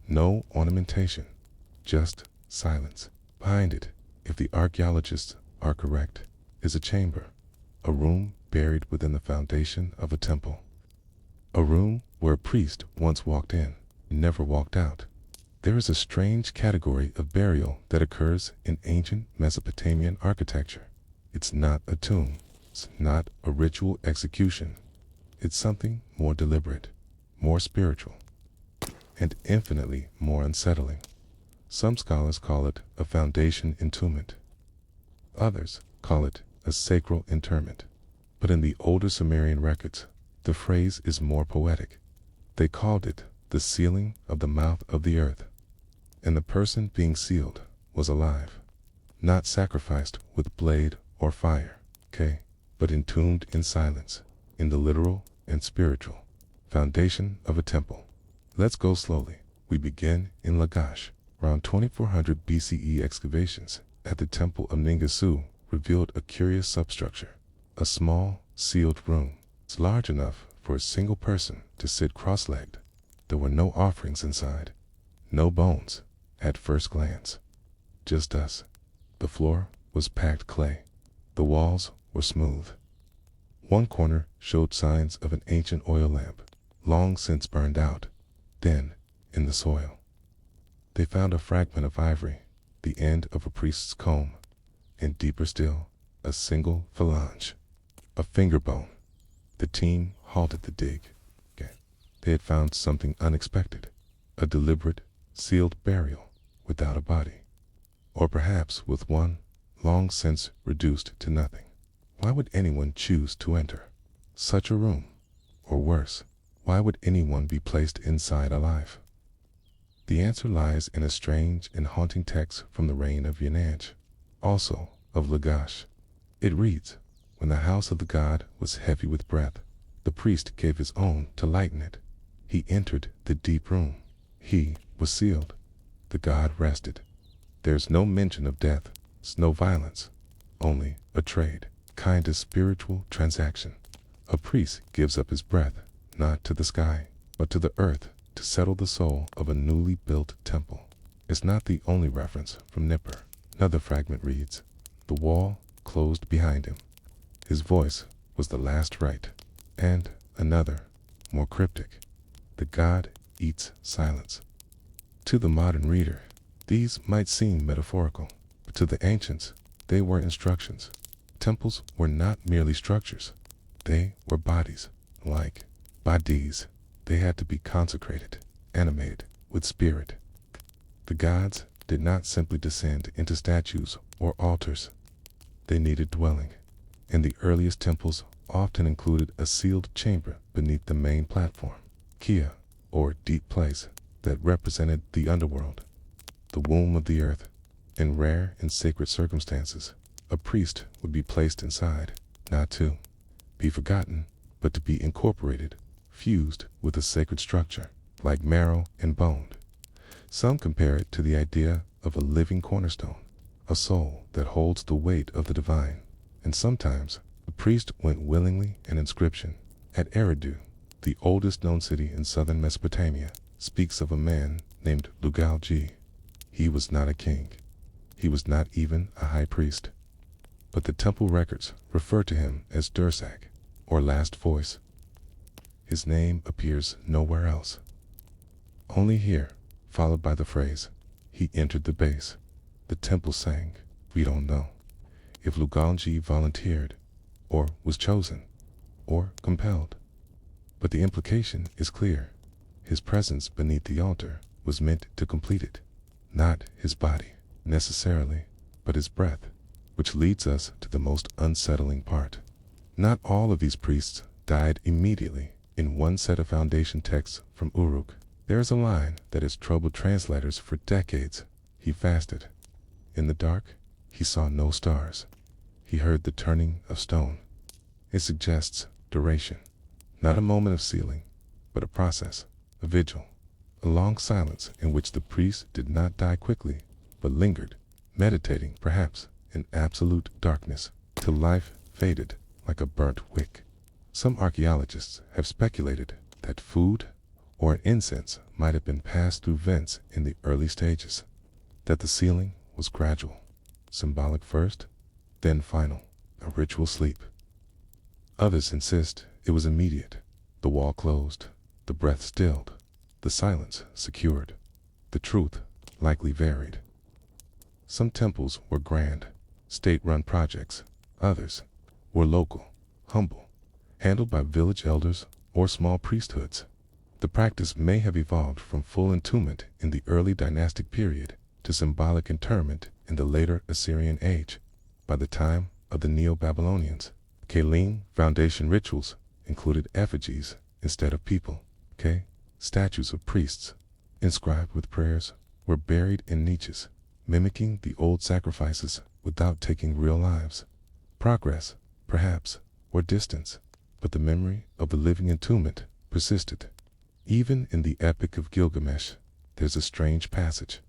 no ornamentation, just silence. Behind it, if the archaeologists are correct, is a chamber, a room buried within the foundation of a temple. A room where a priest once walked in and never walked out. There is a strange category of burial that occurs in ancient Mesopotamian architecture. It's not a tomb. It's not a ritual execution. It's something more deliberate, more spiritual, and infinitely more unsettling. Some scholars call it a foundation entombment. Others call it a sacral interment. But in the older Sumerian records, the phrase is more poetic. They called it the sealing of the mouth of the earth. And the person being sealed was alive, not sacrificed with blade or fire, but entombed in silence, in the literal and spiritual foundation of a temple. Let's go slowly. We begin in Lagash. Around 2400 BCE excavations at the temple of Ningasu revealed a curious substructure, a small, sealed room. It's large enough for a single person to sit cross-legged. There were no offerings inside, no bones at first glance, just us. The floor was packed clay. The walls were smooth. One corner showed signs of an ancient oil lamp, long since burned out. Then, in the soil, they found a fragment of ivory, the end of a priest's comb, and deeper still, a single phalange, a finger bone. The team halted the dig. They had found something unexpected, a deliberate, sealed burial without a body, or perhaps with one long since reduced to nothing. Why would anyone choose to enter such a room? Or worse, why would anyone be placed inside alive? The answer lies in a strange and haunting text from the reign of Yananch, also of Lagash. It reads, "When the house of the god was heavy with breath, the priest gave his own to lighten it. He entered the deep room. He was sealed. The god rested. There's no mention of death, no violence, only a trade, kind of spiritual transaction. A priest gives up his breath, not to the sky, but to the earth, to settle the soul of a newly built temple." It's not the only reference from Nippur. Another fragment reads, "The wall closed behind him. His voice was the last rite." And another, more cryptic, "The god eats silence." To the modern reader, these might seem metaphorical, but to the ancients, they were instructions. Temples were not merely structures. They were bodies, like bodies. They had to be consecrated, animated with spirit. The gods did not simply descend into statues or altars. They needed dwelling, and the earliest temples often included a sealed chamber beneath the main platform, Kia, or deep place, that represented the underworld, the womb of the earth. In rare and sacred circumstances, a priest would be placed inside, not to be forgotten, but to be incorporated, fused with a sacred structure, like marrow and bone. Some compare it to the idea of a living cornerstone, a soul that holds the weight of the divine. And sometimes, the priest went willingly. An inscription at Eridu, the oldest known city in southern Mesopotamia, speaks of a man named Lugalji. He was not a king. He was not even a high priest. But the temple records refer to him as Dursak, or last voice. His name appears nowhere else. Only here, followed by the phrase, "He entered the base." The temple sang, "We don't know if Lugalji volunteered, or was chosen, or compelled. But the implication is clear. His presence beneath the altar was meant to complete it. Not his body, necessarily, but his breath, which leads us to the most unsettling part. Not all of these priests died immediately. In one set of foundation texts from Uruk, there is a line that has troubled translators for decades. He fasted. In the dark, he saw no stars. He heard the turning of stone. It suggests duration. Not a moment of sealing, but a process, a vigil, a a long silence in which the priest did not die quickly, but lingered, meditating perhaps in absolute darkness, till life faded like a burnt wick. Some archaeologists have speculated that food or an incense might have been passed through vents in the early stages, that the sealing was gradual, symbolic first, then final, a ritual sleep. Others insist it was immediate, the wall closed, the breath stilled, the silence secured. The truth likely varied. Some temples were grand, state-run projects. Others were local, humble, handled by village elders or small priesthoods. The practice may have evolved from full entombment in the early dynastic period to symbolic interment in the later Assyrian age. By the time of the Neo-Babylonians, Kalim foundation rituals included effigies instead of people. Statues of priests, inscribed with prayers, were buried in niches, mimicking the old sacrifices without taking real lives. Progress, perhaps, or distance, but the memory of the living entombment persisted. Even in the Epic of Gilgamesh, there's a strange passage.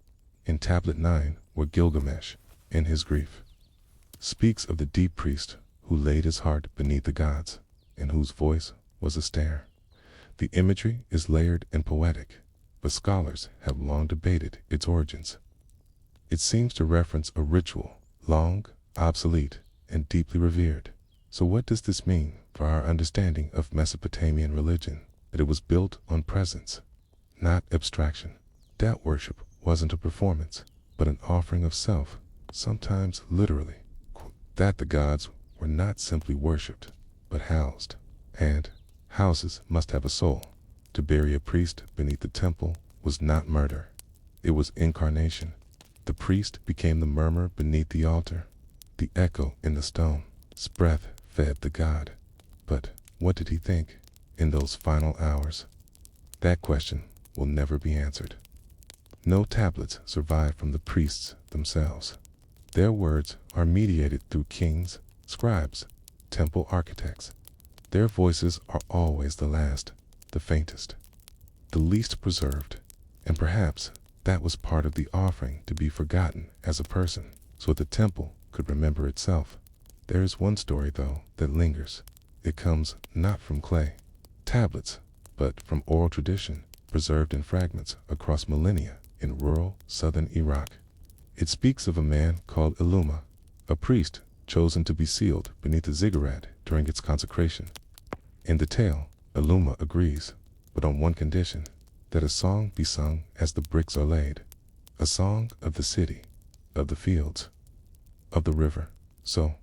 In Tablet 9, where Gilgamesh, in his grief, speaks of the deep priest who laid his heart beneath the gods, and whose voice was a stare. The imagery is layered and poetic, but scholars have long debated its origins. It seems to reference a ritual, long, obsolete, and deeply revered. So what does this mean for our understanding of Mesopotamian religion? That it was built on presence, not abstraction. That worship wasn't a performance, but an offering of self, sometimes literally. That the gods were not simply worshipped, but housed. And houses must have a soul. To bury a priest beneath the temple was not murder. It was incarnation. The priest became the murmur beneath the altar, the echo in the stone. His breath fed the god. But what did he think in those final hours? That question will never be answered. No tablets survive from the priests themselves. Their words are mediated through kings, scribes, temple architects. Their voices are always the last, the faintest, the least preserved, and perhaps that was part of the offering, to be forgotten as a person, so the temple could remember itself. There is one story, though, that lingers. It comes not from clay, tablets, but from oral tradition, preserved in fragments across millennia in rural southern Iraq. It speaks of a man called Illuma, a priest chosen to be sealed beneath a ziggurat during its consecration. In the tale, Illuma agrees, but on one condition, that a song be sung as the bricks are laid, a song of the city, of the fields, of the river, so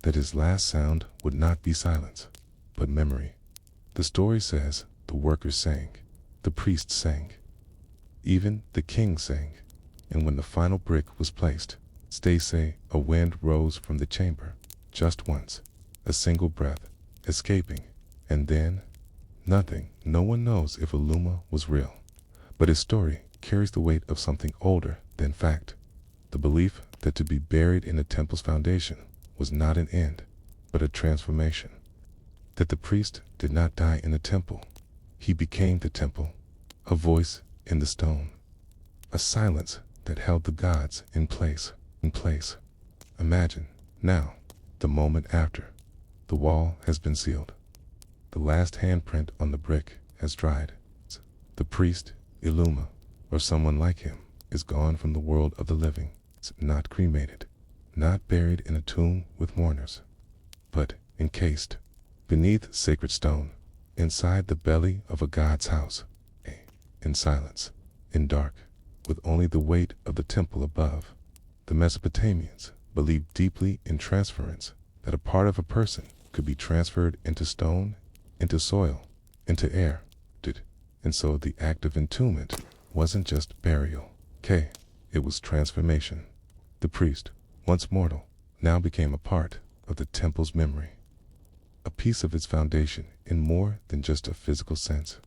that his last sound would not be silence, but memory. The story says the workers sang, the priests sang, even the king sang, and when the final brick was placed, they say a wind rose from the chamber, just once, a single breath, escaping, and then nothing. No one knows if Illuma was real, but his story carries the weight of something older than fact. The belief that to be buried in a temple's foundation was not an end, but a transformation. That the priest did not die in the temple. He became the temple, a voice in the stone, a silence that held the gods in place. Imagine, now, the moment after. The wall has been sealed. The last handprint on the brick has dried. The priest, Illuma, or someone like him, is gone from the world of the living. It's not cremated, not buried in a tomb with mourners, but encased beneath sacred stone, inside the belly of a god's house, in silence, in dark, with only the weight of the temple above. The Mesopotamians believed deeply in transference, that a part of a person could be transferred into stone, into soil, into air. And so the act of entombment wasn't just burial. It was transformation. The priest, once mortal, now became a part of the temple's memory, a piece of its foundation in more than just a physical sense.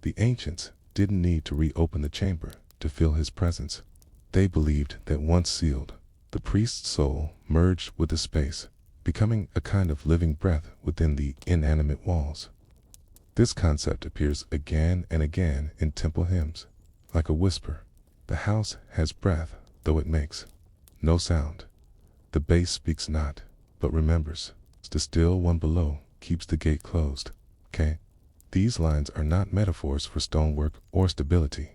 The ancients didn't need to reopen the chamber to feel his presence. They believed that once sealed, the priest's soul merged with the space, becoming a kind of living breath within the inanimate walls. This concept appears again and again in temple hymns, like a whisper. The house has breath, though it makes no sound. The base speaks not, but remembers. The still one below keeps the gate closed. Okay? These lines are not metaphors for stonework or stability.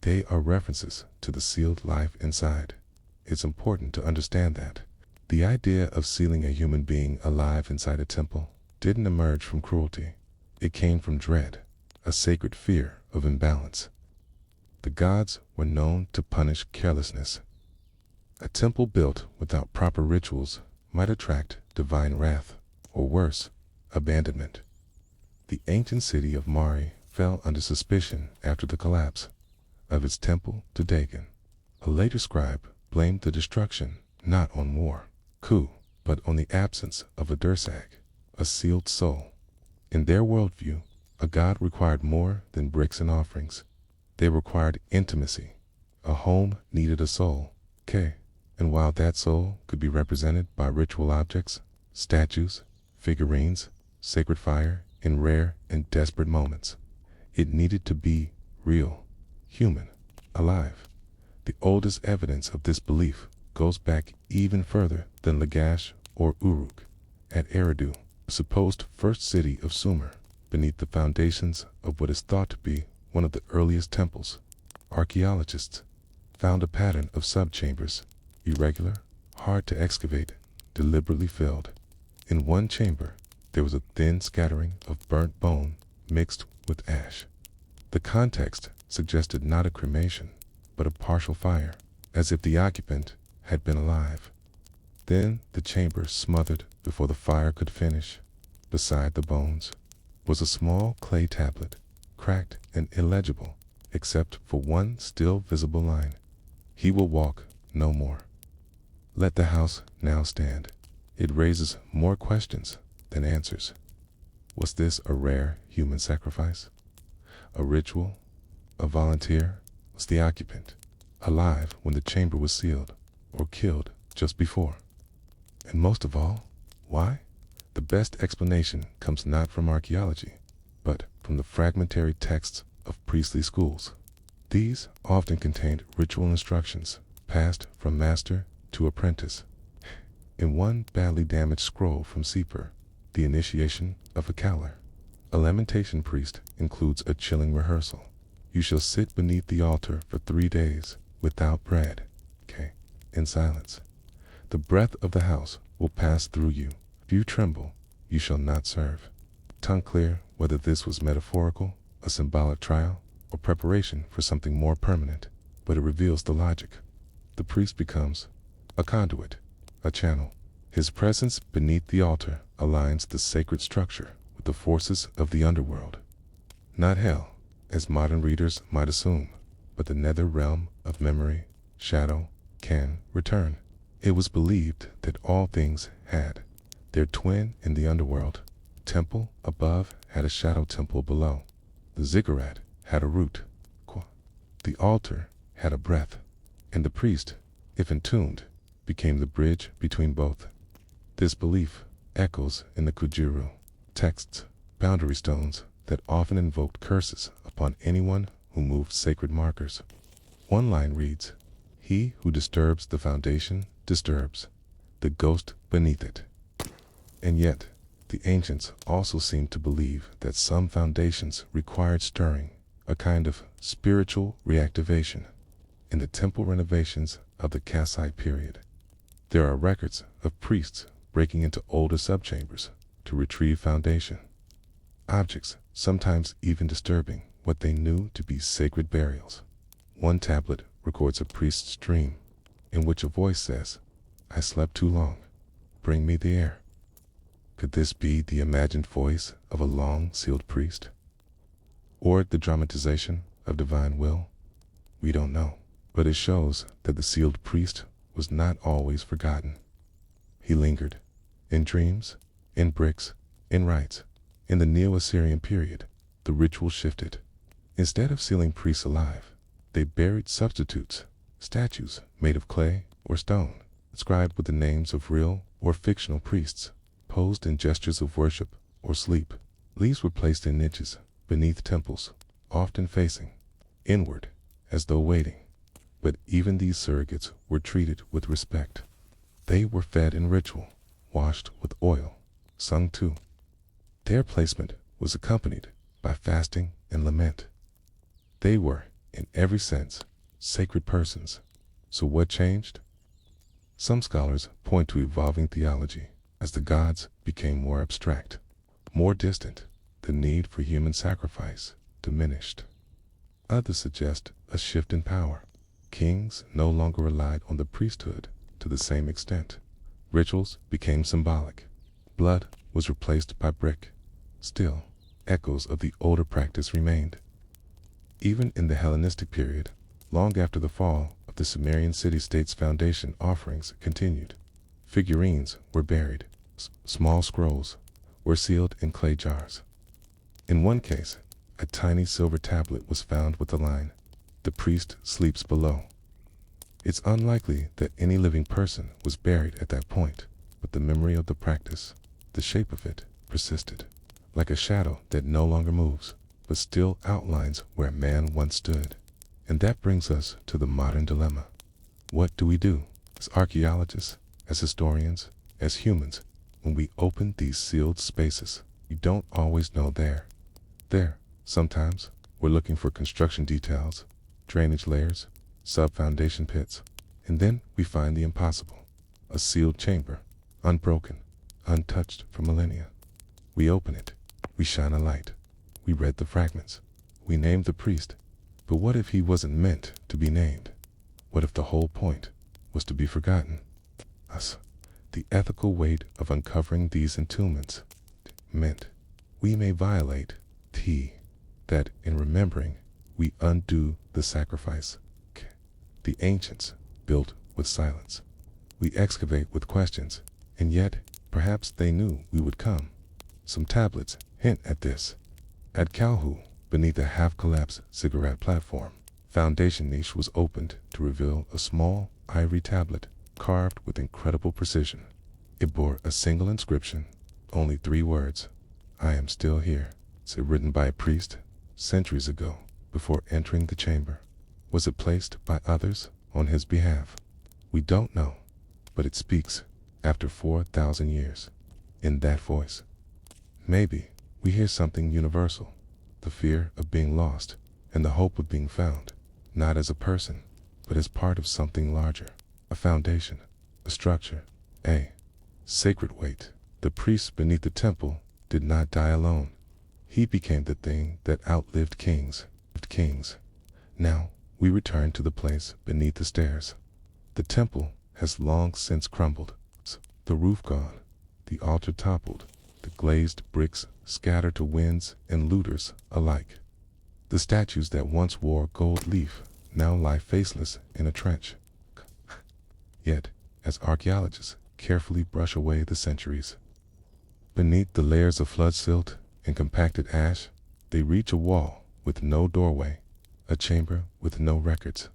They are references to the sealed life inside. It's important to understand that. The idea of sealing a human being alive inside a temple didn't emerge from cruelty. It came from dread, a sacred fear of imbalance. The gods were known to punish carelessness. A temple built without proper rituals might attract divine wrath, or worse, abandonment. The ancient city of Mari fell under suspicion after the collapse of its temple to Dagon. A later scribe blamed the destruction not on war, coup, but on the absence of a dursag, a sealed soul. In their worldview, a god required more than bricks and offerings. They required intimacy. A home needed a soul, okay? And while that soul could be represented by ritual objects, statues, figurines, sacred fire, in rare and desperate moments, it needed to be real, human, alive. The oldest evidence of this belief goes back even further than Lagash or Uruk. At Eridu, the supposed first city of Sumer, beneath the foundations of what is thought to be one of the earliest temples, archaeologists found a pattern of subchambers, irregular, hard to excavate, deliberately filled. In one chamber, there was a thin scattering of burnt bone mixed with ash. The context suggested not a cremation, but a partial fire, as if the occupant had been alive. Then the chamber smothered before the fire could finish. Beside the bones was a small clay tablet, cracked and illegible, except for one still visible line. He will walk no more. Let the house now stand. It raises more questions than answers. Was this a rare human sacrifice? A ritual? A volunteer? Was the occupant alive when the chamber was sealed, or killed just before? And most of all, why? The best explanation comes not from archaeology, but from the fragmentary texts of priestly schools. These often contained ritual instructions passed from master to apprentice. In one badly damaged scroll from Sefer, the initiation of a Kaler, a lamentation priest includes a chilling rehearsal. You shall sit beneath the altar for 3 days without bread, okay, in silence. The breath of the house will pass through you. If you tremble, you shall not serve. Tongue clear whether this was metaphorical, a symbolic trial, or preparation for something more permanent, but it reveals the logic. The priest becomes a conduit, a channel. His presence beneath the altar aligns the sacred structure with the forces of the underworld. Not hell, as modern readers might assume, but the nether realm of memory, shadow, can return. It was believed that all things had their twin in the underworld. The temple above had a shadow temple below. The ziggurat had a root. The altar had a breath. And the priest, if entombed, became the bridge between both. This belief echoes in the Kujiru texts, boundary stones that often invoked curses upon anyone who moved sacred markers. One line reads, "He who disturbs the foundation disturbs the ghost beneath it." And yet, the ancients also seemed to believe that some foundations required stirring, a kind of spiritual reactivation. In the temple renovations of the Kassite period, there are records of priests breaking into older subchambers to retrieve foundation. Objects sometimes even disturbing what they knew to be sacred burials. One tablet records a priest's dream, in which a voice says, "I slept too long. Bring me the air." Could this be the imagined voice of a long-sealed priest? Or the dramatization of divine will? We don't know, but it shows that the sealed priest was not always forgotten. He lingered, in dreams, in bricks, in rites. In the Neo-Assyrian period, the ritual shifted. Instead of sealing priests alive, they buried substitutes, statues made of clay or stone, inscribed with the names of real or fictional priests, posed in gestures of worship or sleep. These were placed in niches beneath temples, often facing inward, as though waiting. But even these surrogates were treated with respect. They were fed in ritual, washed with oil, sung to. Their placement was accompanied by fasting and lament. They were, in every sense, sacred persons. So what changed? Some scholars point to evolving theology. As the gods became more abstract, more distant, the need for human sacrifice diminished. Others suggest a shift in power. Kings no longer relied on the priesthood to the same extent. Rituals became symbolic. Blood was replaced by brick. Still, echoes of the older practice remained. Even in the Hellenistic period, long after the fall of the Sumerian city-state's foundation, offerings continued. Figurines were buried. Small scrolls were sealed in clay jars. In one case, a tiny silver tablet was found with the line, "The priest sleeps below." It's unlikely that any living person was buried at that point, but the memory of the practice, the shape of it, persisted, like a shadow that no longer moves, but still outlines where man once stood. And that brings us to the modern dilemma. What do we do, as archaeologists, as historians, as humans, when we open these sealed spaces? We don't always know they're there. Sometimes we're looking for construction details, drainage layers, sub-foundation pits, and then we find the impossible. A sealed chamber, unbroken, untouched for millennia. We open it, we shine a light, we read the fragments, we name the priest. But what if he wasn't meant to be named? What if the whole point was to be forgotten? The ethical weight of uncovering these entombments meant we may violate that in remembering we undo the sacrifice. The ancients built with silence. We excavate with questions, and yet perhaps they knew we would come. Some tablets hint at this. At Kalhu, beneath a half-collapsed ziggurat platform, foundation niche was opened to reveal a small ivory tablet carved with incredible precision. It bore a single inscription, only 3 words, "I am still here." It's written by a priest centuries ago, before entering the chamber. Was it placed by others on his behalf? We don't know, but it speaks after 4,000 years. In that voice, maybe we hear something universal, the fear of being lost and the hope of being found, not as a person, but as part of something larger, a foundation, a structure, a sacred weight. The priest beneath the temple did not die alone. He became the thing that outlived kings. Now we return to the place beneath the stairs. The temple has long since crumbled, the roof gone, the altar toppled, the glazed bricks scattered to winds and looters alike. The statues that once wore gold leaf now lie faceless in a trench. Yet, as archaeologists carefully brush away the centuries, beneath the layers of flood silt and compacted ash, they reach a wall with no doorway, a chamber with no records.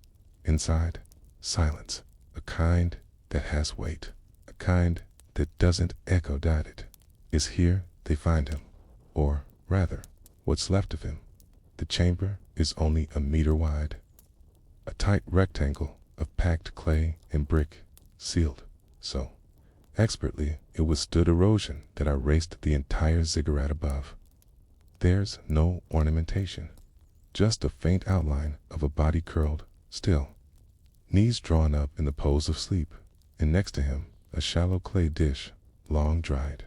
Inside, silence, a kind that has weight, a kind that doesn't echo it. Is here they find him, or rather, what's left of him. The chamber is only a meter wide, a tight rectangle of packed clay and brick, sealed so expertly it withstood erosion that erased the entire ziggurat above. There's no ornamentation, just a faint outline of a body curled still, knees drawn up in the pose of sleep, and next to him a shallow clay dish, long dried,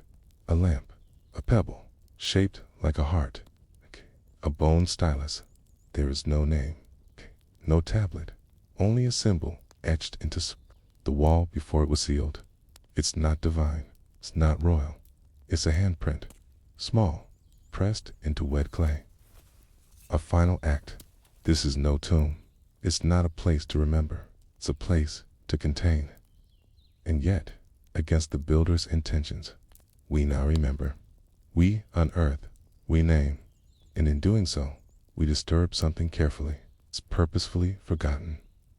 a lamp, a pebble, shaped like a heart, a bone stylus. There is no name, no tablet, only a symbol etched into the wall before it was sealed. It's not divine, it's not royal, it's a handprint, small, pressed into wet clay. A final act. This is no tomb. It's not a place to remember, it's a place to contain. And yet, against the builder's intentions, we now remember. We unearth, we name, and in doing so, we disturb something carefully. It's purposefully forgotten.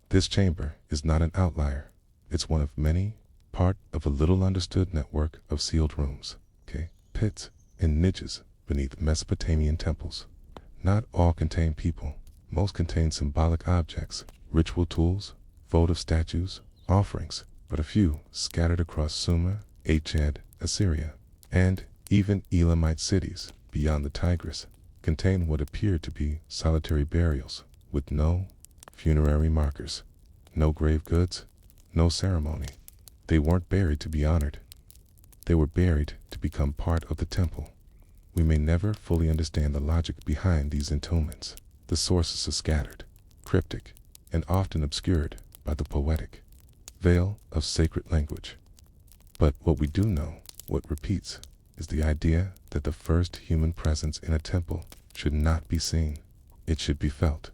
This chamber is not an outlier. It's one of many, part of a little understood network of sealed rooms, pits, and niches beneath Mesopotamian temples. Not all contain people. Most contain symbolic objects, ritual tools, votive statues, offerings, but a few, scattered across Sumer, Akkad, Assyria, and even Elamite cities beyond the Tigris, contain what appear to be solitary burials, with no funerary markers, no grave goods, no ceremony. They weren't buried to be honored. They were buried to become part of the temple. We may never fully understand the logic behind these entombments. The sources are scattered, cryptic, and often obscured by the poetic veil of sacred language. But what we do know, what repeats, is the idea that the first human presence in a temple should not be seen. It should be felt.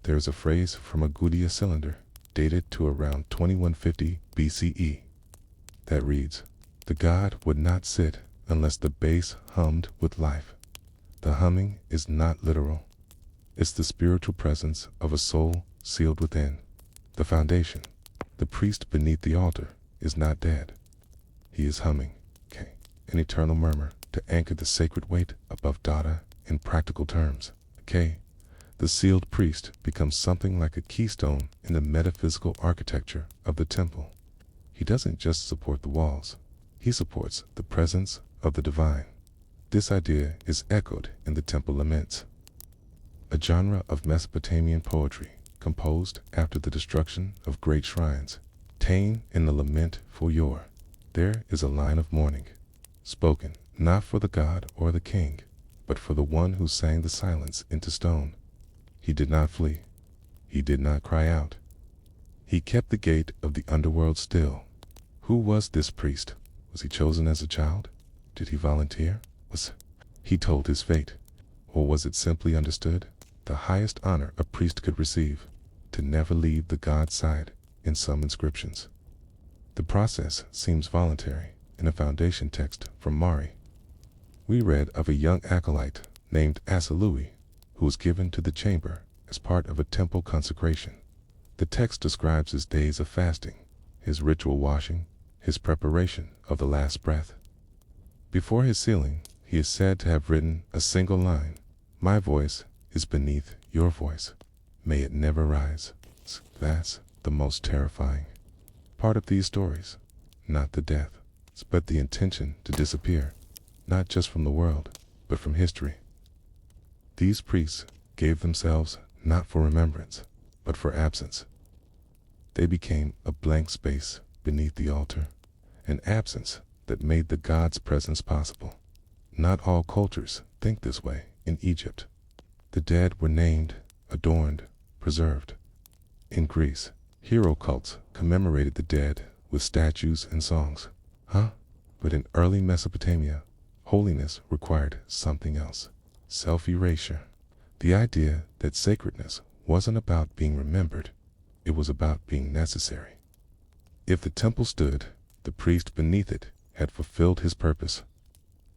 There is a phrase from a Gudea cylinder dated to around 2150 BCE that reads, "The god would not sit unless the base hummed with life." The humming is not literal. It's the spiritual presence of a soul sealed within. The foundation, the priest beneath the altar, is not dead. He is humming, an eternal murmur to anchor the sacred weight above data in practical terms. The sealed priest becomes something like a keystone in the metaphysical architecture of the temple. He doesn't just support the walls, he supports the presence of the divine. This idea is echoed in the temple laments, a genre of Mesopotamian poetry composed after the destruction of great shrines. Ta'en in the lament for Yor, there is a line of mourning, spoken not for the god or the king, but for the one who sang the silence into stone. He did not flee. He did not cry out. He kept the gate of the underworld still. Who was this priest? Was he chosen as a child? Did he volunteer? Was he told his fate? Or was it simply understood? The highest honor a priest could receive, to never leave the god's side in some inscriptions. The process seems voluntary in a foundation text from Mari. We read of a young acolyte named Asalui, who was given to the chamber as part of a temple consecration. The text describes his days of fasting, his ritual washing, his preparation of the last breath. Before his sealing, he is said to have written a single line, "My voice is beneath your voice. May it never rise." That's the most terrifying part of these stories, not the death, but the intention to disappear, not just from the world, but from history. These priests gave themselves not for remembrance, but for absence. They became a blank space beneath the altar, an absence that made the god's presence possible. Not all cultures think this way in Egypt. The dead were named, adorned, preserved. In Greece, hero cults commemorated the dead with statues and songs. But in early Mesopotamia, holiness required something else. Self-erasure. The idea that sacredness wasn't about being remembered, it was about being necessary. If the temple stood, the priest beneath it had fulfilled his purpose,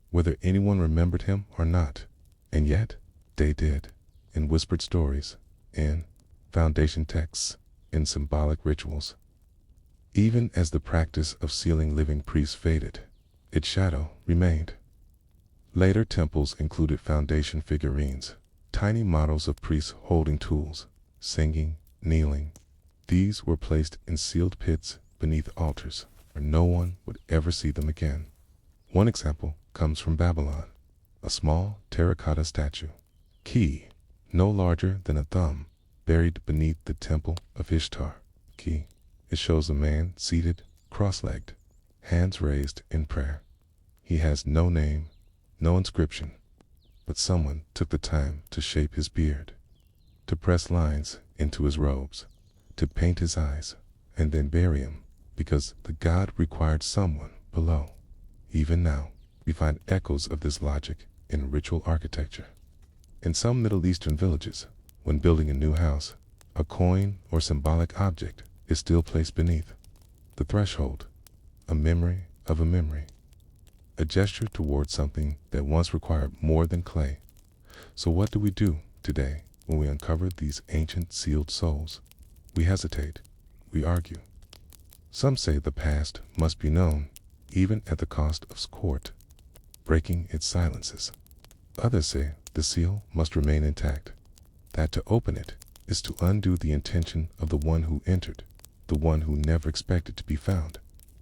whether anyone remembered him or not. And yet, they did, in whispered stories, in foundation texts, in symbolic rituals. Even as the practice of sealing living priests faded, its shadow remained. Later temples included foundation figurines, tiny models of priests holding tools, singing, kneeling. These were placed in sealed pits beneath altars, where no one would ever see them again. One example comes from Babylon, a small terracotta statue, no larger than a thumb, buried beneath the temple of Ishtar. It shows a man seated, cross-legged, hands raised in prayer. He has no name, no inscription, but someone took the time to shape his beard, to press lines into his robes, to paint his eyes, and then bury him, because the god required someone below. Even now, we find echoes of this logic in ritual architecture. In some Middle Eastern villages, when building a new house, a coin or symbolic object is still placed beneath the threshold, a memory of a memory, a gesture towards something that once required more than clay. So what do we do today when we uncover these ancient sealed souls? We hesitate, we argue. Some say the past must be known, even at the cost of court, breaking its silences. Others say the seal must remain intact, that to open it is to undo the intention of the one who entered, the one who never expected to be found.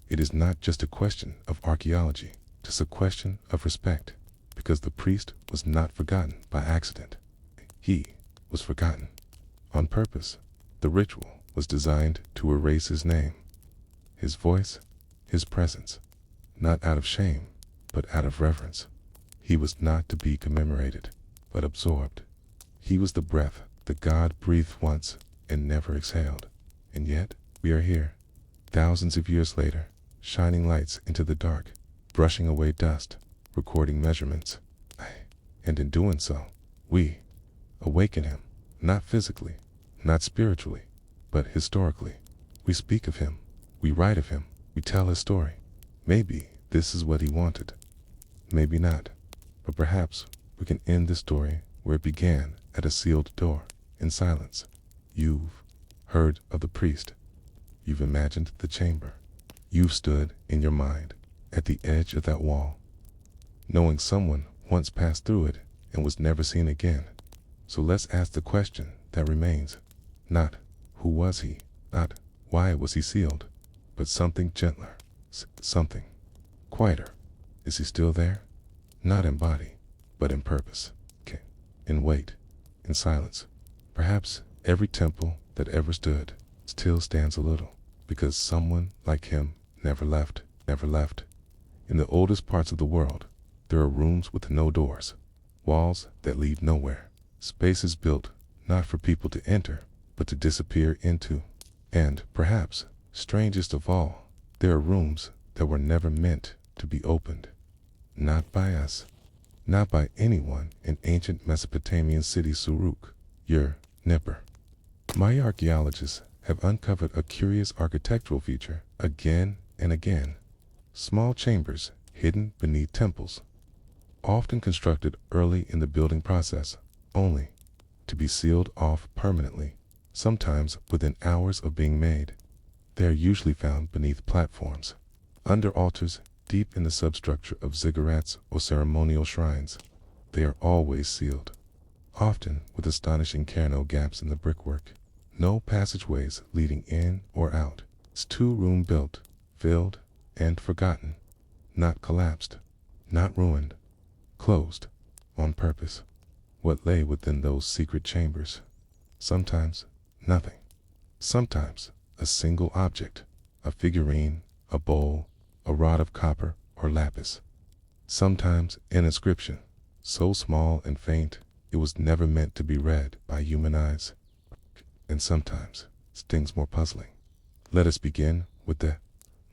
It is not just a question of archaeology, it is a question of respect, because the priest was not forgotten by accident. He was forgotten on purpose. The ritual was designed to erase his name, his voice, his presence, not out of shame, but out of reverence. He was not to be commemorated, but absorbed. He was the breath that God breathed once and never exhaled. And yet, we are here, thousands of years later, shining lights into the dark, brushing away dust, recording measurements. And in doing so, we awaken him, not physically, not spiritually, but historically. We speak of him, we write of him, we tell his story. Maybe this is what he wanted. Maybe not. But perhaps we can end the story where it began, at a sealed door, in silence. You've heard of the priest. You've imagined the chamber. You've stood in your mind at the edge of that wall, knowing someone once passed through it and was never seen again. So let's ask the question that remains. Not who was he, not why was he sealed, but something gentler, something quieter. Is he still there? Not in body, but in purpose, in weight, in silence. Perhaps every temple that ever stood still stands a little, because someone like him never left, never left. In the oldest parts of the world, there are rooms with no doors, walls that lead nowhere, spaces built not for people to enter, but to disappear into. And perhaps, strangest of all, there are rooms that were never meant to be opened. Not by us, not by anyone in ancient Mesopotamian city Suruk, Nipper. My archaeologists have uncovered a curious architectural feature again and again. Small chambers hidden beneath temples, often constructed early in the building process, only to be sealed off permanently, sometimes within hours of being made. They are usually found beneath platforms, under altars, deep in the substructure of ziggurats or ceremonial shrines. They are always sealed, often with astonishing Carnot gaps in the brickwork. No passageways leading in or out. It's two-room built, filled, and forgotten. Not collapsed, not ruined, closed, on purpose. What lay within those secret chambers? Sometimes, nothing. Sometimes, a single object, a figurine, a bowl, a rod of copper or lapis. Sometimes an inscription, so small and faint it was never meant to be read by human eyes. And sometimes things more puzzling. Let us begin with the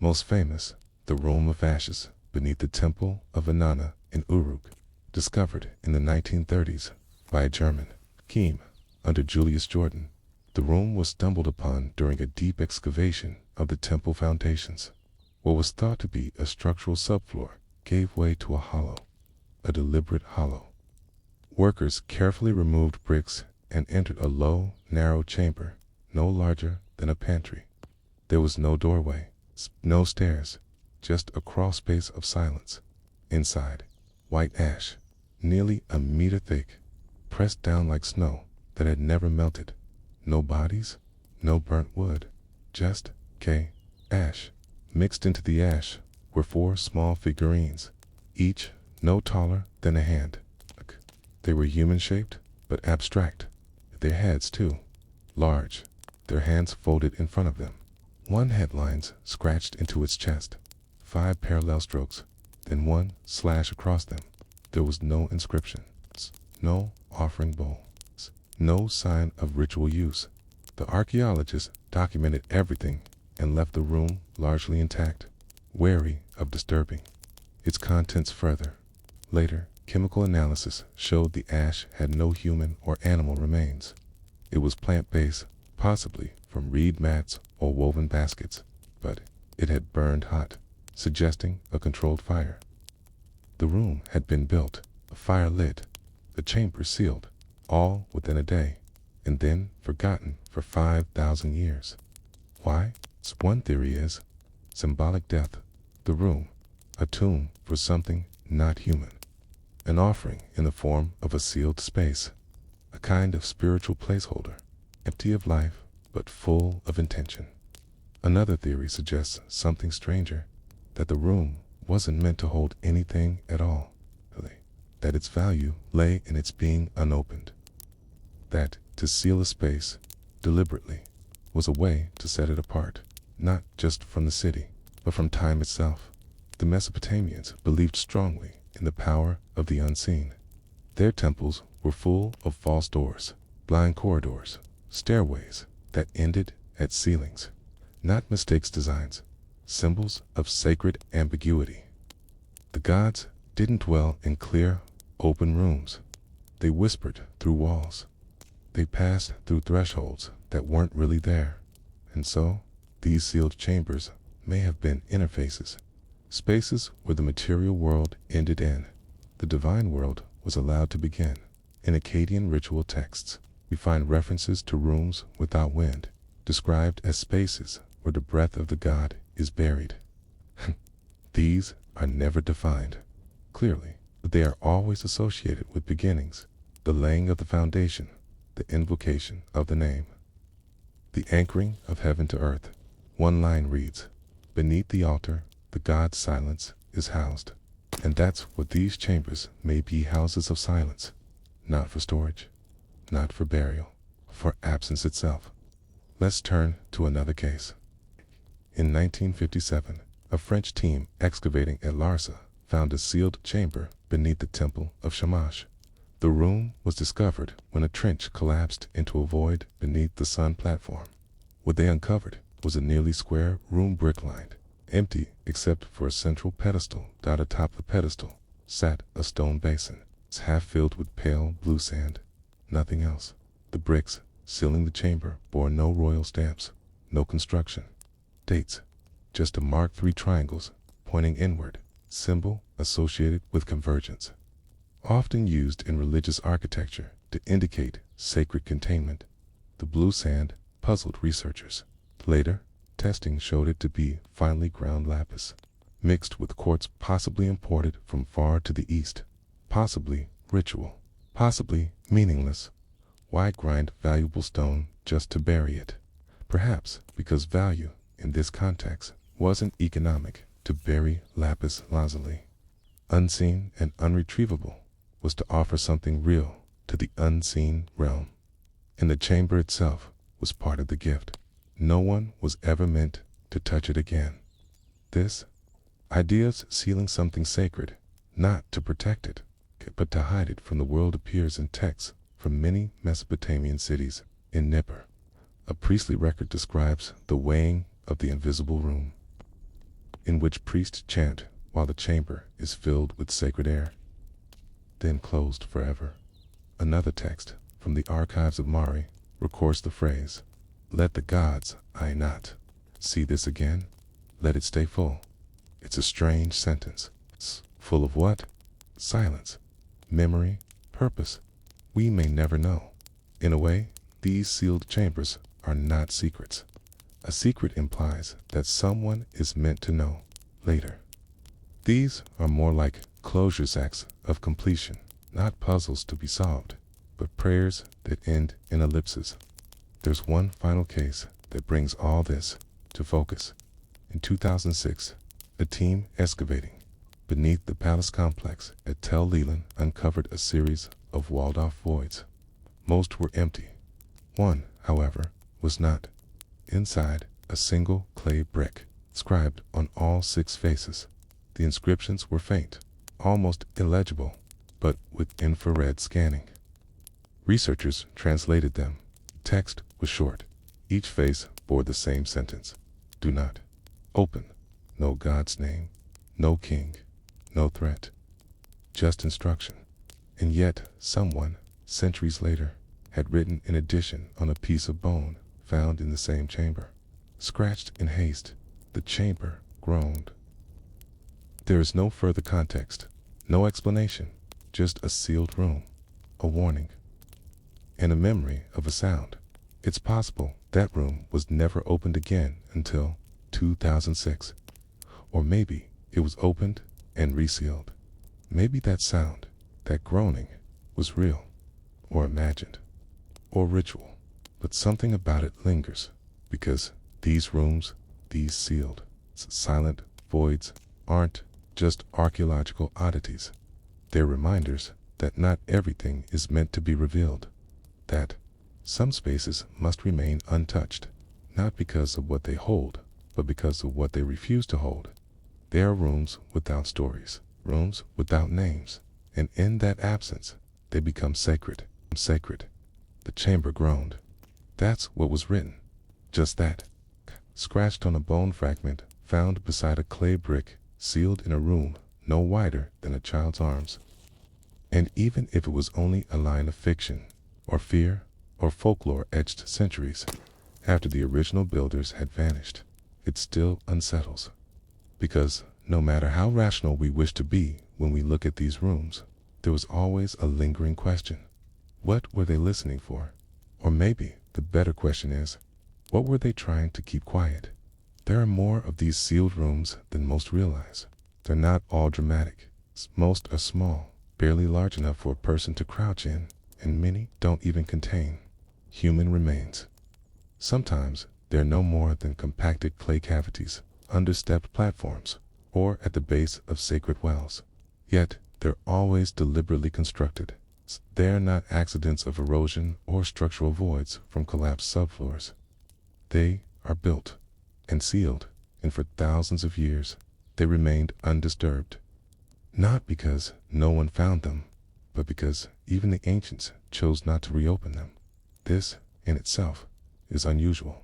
most famous, the Room of Ashes beneath the Temple of Inanna in Uruk, discovered in the 1930s by a German, Keim, under Julius Jordan. The room was stumbled upon during a deep excavation of the temple foundations. What was thought to be a structural subfloor gave way to a hollow, a deliberate hollow. Workers carefully removed bricks and entered a low, narrow chamber, no larger than a pantry. There was no doorway, no stairs, just a crawl space of silence. Inside, white ash, nearly a meter thick, pressed down like snow that had never melted. No bodies, no burnt wood, just ash. Mixed into the ash were 4 small figurines, each no taller than a hand. They were human-shaped, but abstract. Their heads, too, large, their hands folded in front of them. One had lines scratched into its chest, 5 parallel strokes, then 1 slash across them. There was no inscription, no offering bowl, no sign of ritual use. The archaeologists documented everything and left the room largely intact, wary of disturbing its contents further. Later, chemical analysis showed the ash had no human or animal remains. It was plant-based, possibly from reed mats or woven baskets, but it had burned hot, suggesting a controlled fire. The room had been built, a fire lit, the chamber sealed, all within a day, and then forgotten for 5,000 years. Why? One theory is symbolic death. The room, a tomb for something not human. An offering in the form of a sealed space, a kind of spiritual placeholder. empty of life, but full of intention. Another theory suggests something stranger, that the room wasn't meant to hold anything at all, that its value lay in its being unopened, that to seal a space deliberately was a way to set it apart, not just from the city, but from time itself. The Mesopotamians believed strongly in the power of the unseen. Their temples were full of false doors, blind corridors, stairways that ended at ceilings, not mistakes designs, symbols of sacred ambiguity. The gods didn't dwell in clear, open rooms. They whispered through walls. They passed through thresholds that weren't really there. And so, these sealed chambers may have been interfaces, spaces where the material world ended and the divine world was allowed to begin. In Akkadian ritual texts, we find references to rooms without wind, described as spaces where the breath of the god is buried. These are never defined clearly, but they are always associated with beginnings, the laying of the foundation, the invocation of the name, the anchoring of heaven to earth. One line reads, "Beneath the altar, the god's silence is housed." And that's what these chambers may be, houses of silence, not for storage, not for burial, for absence itself. Let's turn to another case. In 1957, a French team excavating at Larsa found a sealed chamber beneath the temple of Shamash. The room was discovered when a trench collapsed into a void beneath the sun platform. What they uncovered was a nearly square room, brick-lined, empty except for a central pedestal. Atop the pedestal sat a stone basin, half filled with pale blue sand, nothing else. The bricks sealing the chamber bore no royal stamps, no construction dates, just a mark 3 triangles pointing inward, symbol associated with convergence, often used in religious architecture to indicate sacred containment. The blue sand puzzled researchers. Later, testing showed it to be finely ground lapis, mixed with quartz possibly imported from far to the east, possibly ritual, possibly meaningless. Why grind valuable stone just to bury it? Perhaps because value in this context wasn't economic. To bury lapis lazuli, unseen and unretrievable, was to offer something real to the unseen realm. And the chamber itself was part of the gift. No one was ever meant to touch it again. This idea of sealing something sacred, not to protect it, but to hide it from the world, appears in texts from many Mesopotamian cities. In Nippur, a priestly record describes the weighing of the invisible room, in which priests chant while the chamber is filled with sacred air, then closed forever. Another text from the archives of Mari records the phrase, "Let the gods, I not, see this again, let it stay full." It's a strange sentence. Full of what? Silence, memory, purpose. We may never know. In a way, these sealed chambers are not secrets. A secret implies that someone is meant to know later. These are more like closure acts of completion, not puzzles to be solved, but prayers that end in ellipses. There's one final case that brings all this to focus. In 2006, a team excavating beneath the palace complex at Tel Leland uncovered a series of walled-off voids. Most were empty. One, however, was not. Inside, a single clay brick, inscribed on all 6 faces. The inscriptions were faint, almost illegible, but with infrared scanning. Researchers translated them. Text was short. Each face bore the same sentence: "Do not open. No God's name, no king, no threat. Just instruction." And yet someone, centuries later, had written an addition on a piece of bone found in the same chamber. Scratched in haste, the chamber groaned. There is no further context, no explanation, just a sealed room, a warning, and a memory of a sound. It's possible that room was never opened again until 2006. Or maybe it was opened and resealed. Maybe that sound, that groaning, was real, or imagined, or ritual. But something about it lingers, because these rooms, these sealed, silent voids, aren't just archaeological oddities. They're reminders that not everything is meant to be revealed, that some spaces must remain untouched, not because of what they hold, but because of what they refuse to hold. They are rooms without stories, rooms without names, and in that absence, they become sacred. Sacred. The chamber groaned. That's what was written. Just that. Scratched on a bone fragment found beside a clay brick, sealed in a room no wider than a child's arms. And even if it was only a line of fiction, or fear, or folklore etched centuries after the original builders had vanished, it still unsettles. Because no matter how rational we wish to be when we look at these rooms, there was always a lingering question. What were they listening for? Or maybe the better question is, what were they trying to keep quiet? There are more of these sealed rooms than most realize. They're not all dramatic. Most are small, barely large enough for a person to crouch in, and many don't even contain human remains. Sometimes they're no more than compacted clay cavities, understepped platforms, or at the base of sacred wells. Yet they're always deliberately constructed. They're not accidents of erosion or structural voids from collapsed subfloors. They are built and sealed, and for thousands of years they remained undisturbed. Not because no one found them, but because even the ancients chose not to reopen them. This, in itself, is unusual.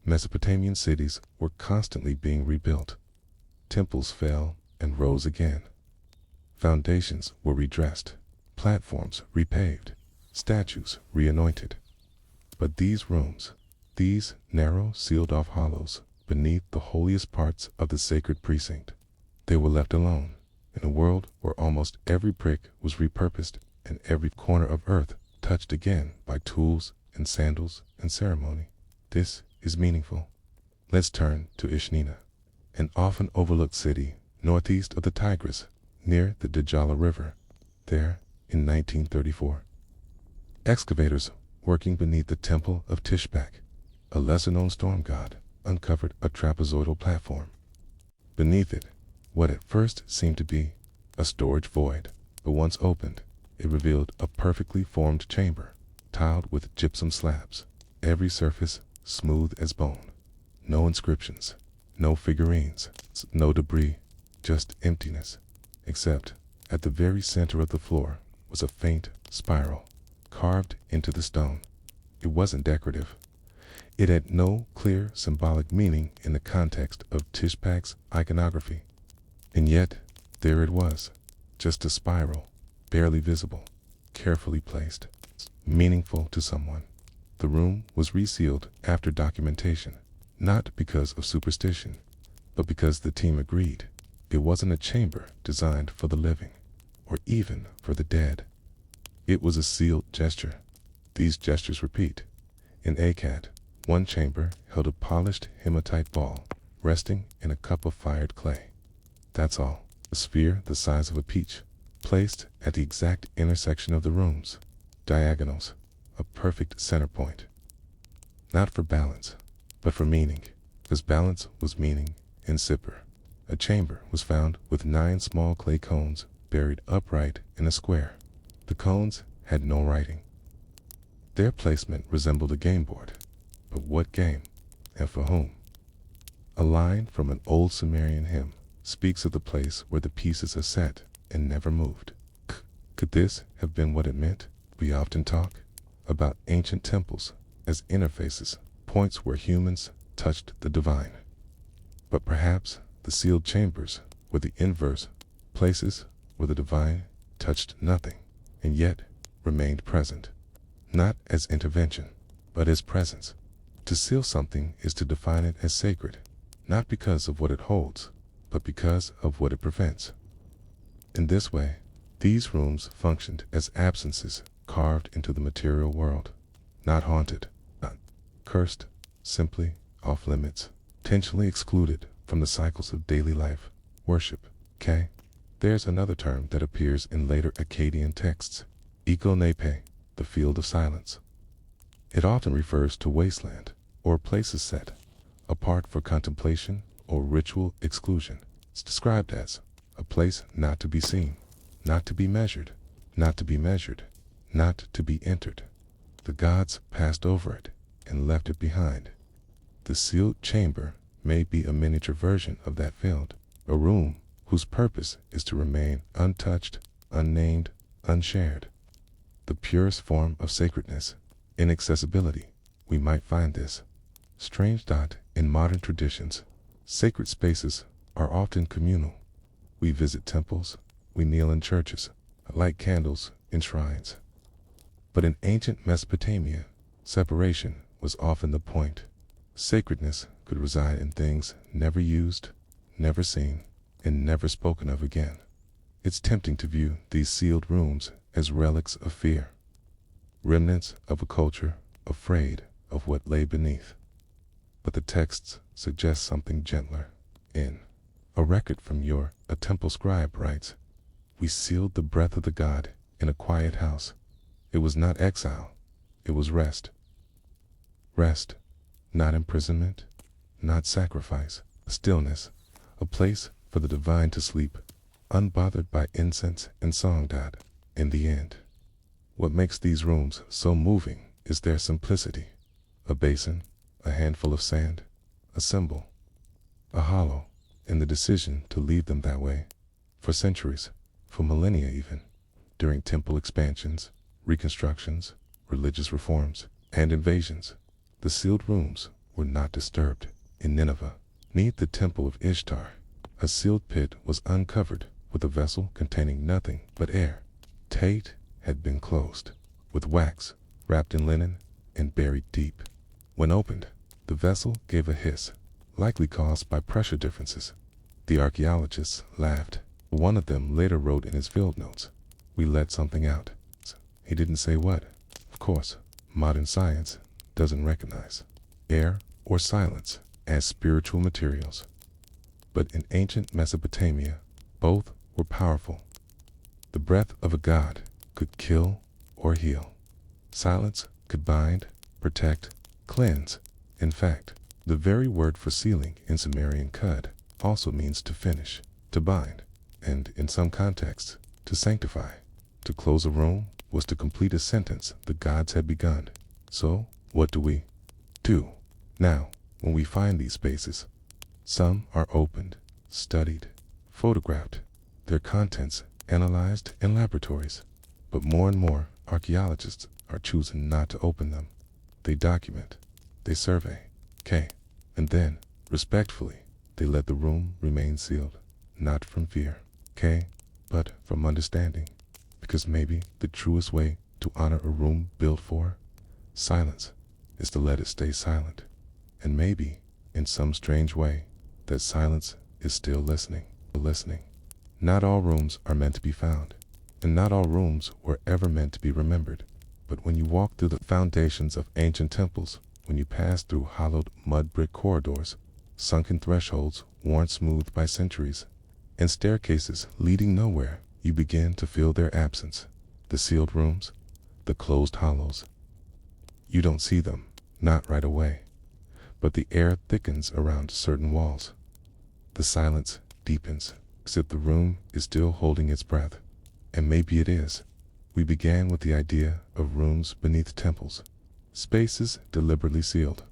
Mesopotamian cities were constantly being rebuilt. Temples fell and rose again. Foundations were redressed, platforms repaved, statues reanointed. But these rooms, these narrow, sealed-off hollows beneath the holiest parts of the sacred precinct, they were left alone in a world where almost every brick was repurposed and every corner of earth touched again by tools and sandals and ceremony. This is meaningful. Let's turn to Ishnina, an often overlooked city northeast of the Tigris, near the Djala River. There, in 1934, excavators working beneath the temple of Tishbak, a lesser-known storm god, uncovered a trapezoidal platform. Beneath it, what at first seemed to be a storage void, but once opened, it revealed a perfectly formed chamber, tiled with gypsum slabs, every surface smooth as bone. No inscriptions, no figurines, no debris, just emptiness, except at the very center of the floor was a faint spiral, carved into the stone. It wasn't decorative. It had no clear symbolic meaning in the context of Tishbak's iconography. And yet, there it was, just a spiral, barely visible, carefully placed, meaningful to someone. The room was resealed after documentation, not because of superstition, but because the team agreed it wasn't a chamber designed for the living, or even for the dead. It was a sealed gesture. These gestures repeat. In Akkad, one chamber held a polished hematite ball, resting in a cup of fired clay. That's all. A sphere the size of a peach, placed at the exact intersection of the rooms, diagonals, a perfect center point. Not for balance, but for meaning, because balance was meaning in Sippar. A chamber was found with 9 small clay cones buried upright in a square. The cones had no writing. Their placement resembled a game board. But what game, and for whom? A line from an old Sumerian hymn speaks of the place where the pieces are set and never moved. Could this have been what it meant? We often talk about ancient temples as interfaces, points where humans touched the divine. But perhaps the sealed chambers were the inverse, places where the divine touched nothing, and yet remained present, not as intervention, but as presence. To seal something is to define it as sacred, not because of what it holds, but because of what it prevents. In this way, these rooms functioned as absences carved into the material world, not haunted, not cursed, simply off limits, intentionally excluded from the cycles of daily life, worship. There's another term that appears in later Akkadian texts, Iko Nepe, the field of silence. It often refers to wasteland or places set apart for contemplation or ritual exclusion. It's described as a place not to be seen, not to be measured, not to be measured, not to be entered. The gods passed over it and left it behind. The sealed chamber may be a miniature version of that field, a room whose purpose is to remain untouched, unnamed, unshared. The purest form of sacredness, inaccessibility. We might find this strange dot in modern traditions. Sacred spaces are often communal. We visit temples, we kneel in churches, light candles in shrines. But in ancient Mesopotamia, separation was often the point. Sacredness could reside in things never used, never seen, and never spoken of again. It's tempting to view these sealed rooms as relics of fear, remnants of a culture afraid of what lay beneath. But the texts suggest something gentler. In a record from a temple scribe writes, "We sealed the breath of the god in a quiet house. It was not exile, it was rest. Rest, not imprisonment, not sacrifice, stillness, a place for the divine to sleep, unbothered by incense and song." In the end, what makes these rooms so moving is their simplicity. A basin, a handful of sand, a symbol, a hollow, and the decision to leave them that way. For centuries, for millennia even, during temple expansions, reconstructions, religious reforms, and invasions, the sealed rooms were not disturbed. In Nineveh, neath the temple of Ishtar, a sealed pit was uncovered with a vessel containing nothing but air. Tate had been closed, with wax wrapped in linen and buried deep. When opened, the vessel gave a hiss, likely caused by pressure differences. The archaeologists laughed. One of them later wrote in his field notes, "We let something out." He didn't say what. Of course, modern science doesn't recognize air or silence as spiritual materials. But in ancient Mesopotamia, both were powerful. The breath of a god could kill or heal. Silence could bind, protect, cleanse. In fact, the very word for sealing in Sumerian cud also means to finish, to bind, and in some contexts, to sanctify. To close a room was to complete a sentence the gods had begun. So, what do we do now when we find these spaces? Some are opened, studied, photographed, their contents analyzed in laboratories. But more and more archaeologists are choosing not to open them. They document, they survey, and then, respectfully, they let the room remain sealed, not from fear, but from understanding. Because maybe the truest way to honor a room built for silence is to let it stay silent. And maybe, in some strange way, that silence is still listening. Not all rooms are meant to be found, and not all rooms were ever meant to be remembered. But when you walk through the foundations of ancient temples, when you pass through hollowed mud brick corridors, sunken thresholds worn smooth by centuries, and staircases leading nowhere, you begin to feel their absence. The sealed rooms, the closed hollows. You don't see them, not right away, but the air thickens around certain walls. The silence deepens, as if the room is still holding its breath. And maybe it is. We began with the idea of rooms beneath temples, spaces deliberately sealed,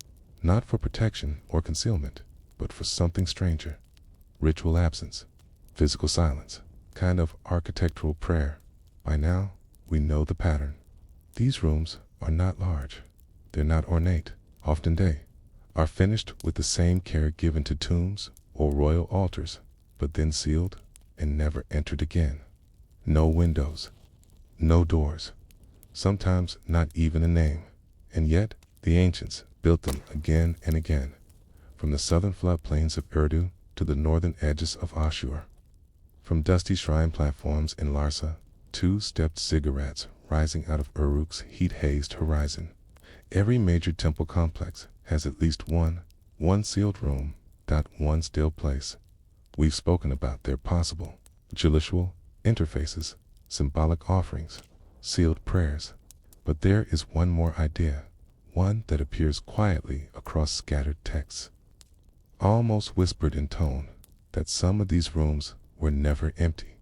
not for protection or concealment, but for something stranger. Ritual absence, physical silence, kind of architectural prayer. By now, we know the pattern. These rooms are not large. They're not ornate. Often they are finished with the same care given to tombs or royal altars, but then sealed and never entered again. No windows, no doors, sometimes not even a name. And yet, the ancients built them again and again, from the southern floodplains of Urdu to the northern edges of Ashur. From dusty shrine platforms in Larsa, two-stepped ziggurats rising out of Uruk's heat-hazed horizon. Every major temple complex has at least one sealed room, one still place. We've spoken about their possible ritual interfaces, symbolic offerings, sealed prayers. But there is one more idea, one that appears quietly across scattered texts, almost whispered in tone that some of these rooms were never empty,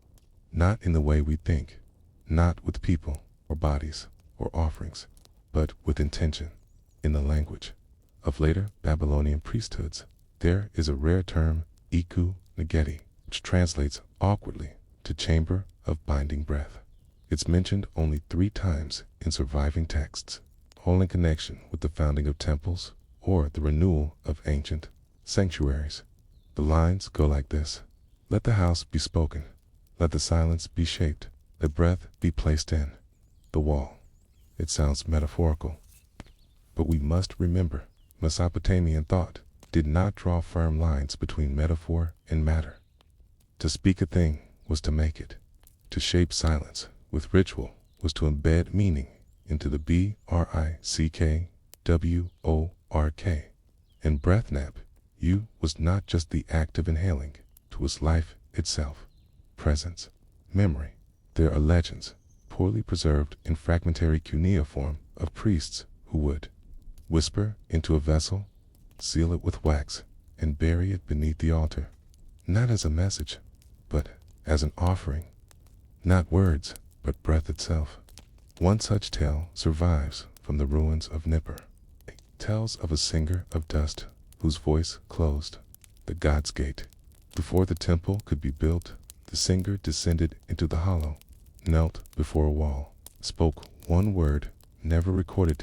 not in the way we think, not with people or bodies or offerings, but with intention. In the language of later Babylonian priesthoods, there is a rare term, iku negeti, which translates awkwardly to chamber of binding breath. It's mentioned only 3 times in surviving texts, all in connection with the founding of temples or the renewal of ancient sanctuaries. The lines go like this: let the house be spoken, let the silence be shaped, let breath be placed in the wall. It sounds metaphorical, but we must remember Mesopotamian thought did not draw firm lines between metaphor and matter. To speak a thing was to make it. To shape silence with ritual was to embed meaning into the brickwork. And breath nap, you was not just the act of inhaling, it was life itself, presence, memory. There are legends, poorly preserved in fragmentary cuneiform, of priests who would whisper into a vessel, seal it with wax, and bury it beneath the altar, not as a message, but as an offering. Not words, but breath itself. One such tale survives from the ruins of Nippur. It tells of a singer of dust whose voice closed the God's gate. Before the temple could be built, the singer descended into the hollow, knelt before a wall, spoke one word never recorded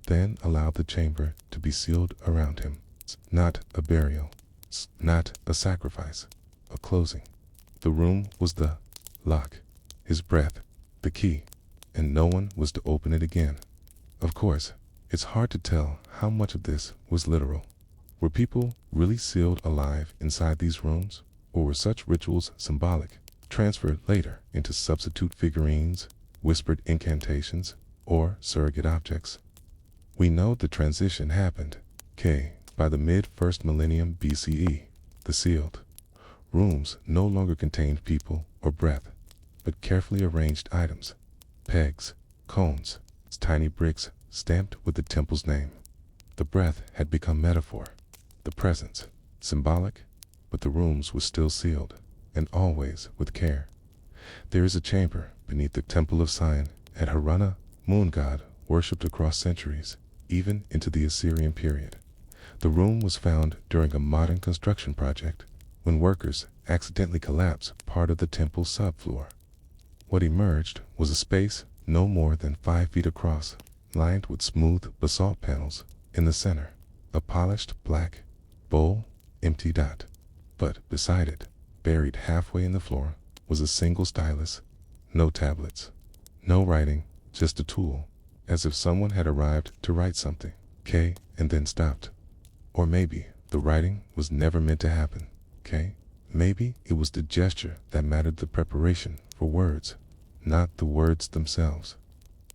then allowed the chamber to be sealed around him. It's not a burial, it's not a sacrifice, a closing. The room was the lock, his breath, the key, and no one was to open it again. Of course, it's hard to tell how much of this was literal. Were people really sealed alive inside these rooms, or were such rituals symbolic, transferred later into substitute figurines, whispered incantations, or surrogate objects? We know the transition happened, by the mid-1st millennium BCE. The sealed rooms no longer contained people or breath, but carefully arranged items, pegs, cones, tiny bricks stamped with the temple's name. The breath had become metaphor, the presence symbolic, but the rooms were still sealed, and always with care. There is a chamber beneath the temple of Sion at Harana, moon god worshipped across centuries, even into the Assyrian period. The room was found during a modern construction project when workers accidentally collapsed part of the temple's subfloor. What emerged was a space no more than 5 feet across, lined with smooth basalt panels. In the center, a polished black bowl, empty dot. But beside it, buried halfway in the floor, was a single stylus. No tablets, no writing, just a tool, as if someone had arrived to write something, and then stopped. Or maybe the writing was never meant to happen, Maybe it was the gesture that mattered, the preparation for words, not the words themselves.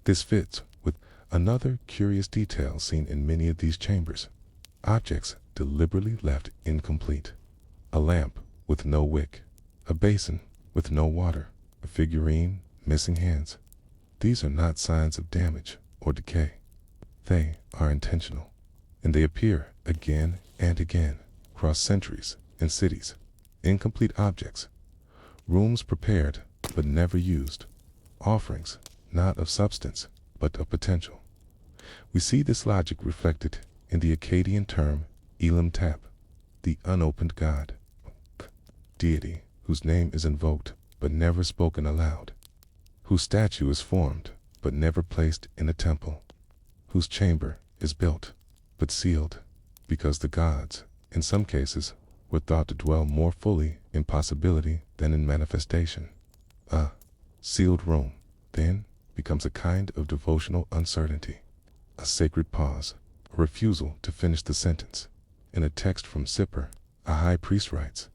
This fits with another curious detail seen in many of these chambers. Objects deliberately left incomplete. A lamp with no wick, a basin with no water, a figurine missing hands. These are not signs of damage or decay. They are intentional, and they appear again and again across centuries and cities. Incomplete objects, rooms prepared but never used, offerings not of substance but of potential. We see this logic reflected in the Akkadian term Elam Tap, the unopened god, deity whose name is invoked but never spoken aloud, whose statue is formed but never placed in a temple, whose chamber is built but sealed, because the gods, in some cases, were thought to dwell more fully in possibility than in manifestation. A sealed room, then, becomes a kind of devotional uncertainty, a sacred pause, a refusal to finish the sentence. In a text from Sippar, a high priest writes,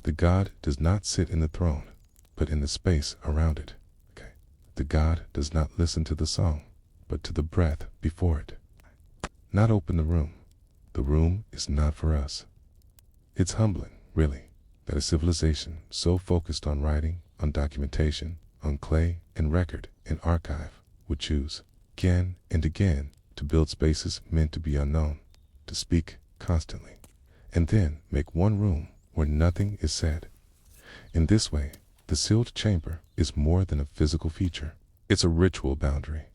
"The God does not sit in the throne, but in the space around it." The God does not listen to the song, but to the breath before it. Not open the room. The room is not for us. It's humbling, really, that a civilization so focused on writing, on documentation, on clay and record and archive would choose, again and again, to build spaces meant to be unknown, to speak constantly, and then make one room where nothing is said. In this way, the sealed chamber is more than a physical feature. It's a ritual boundary,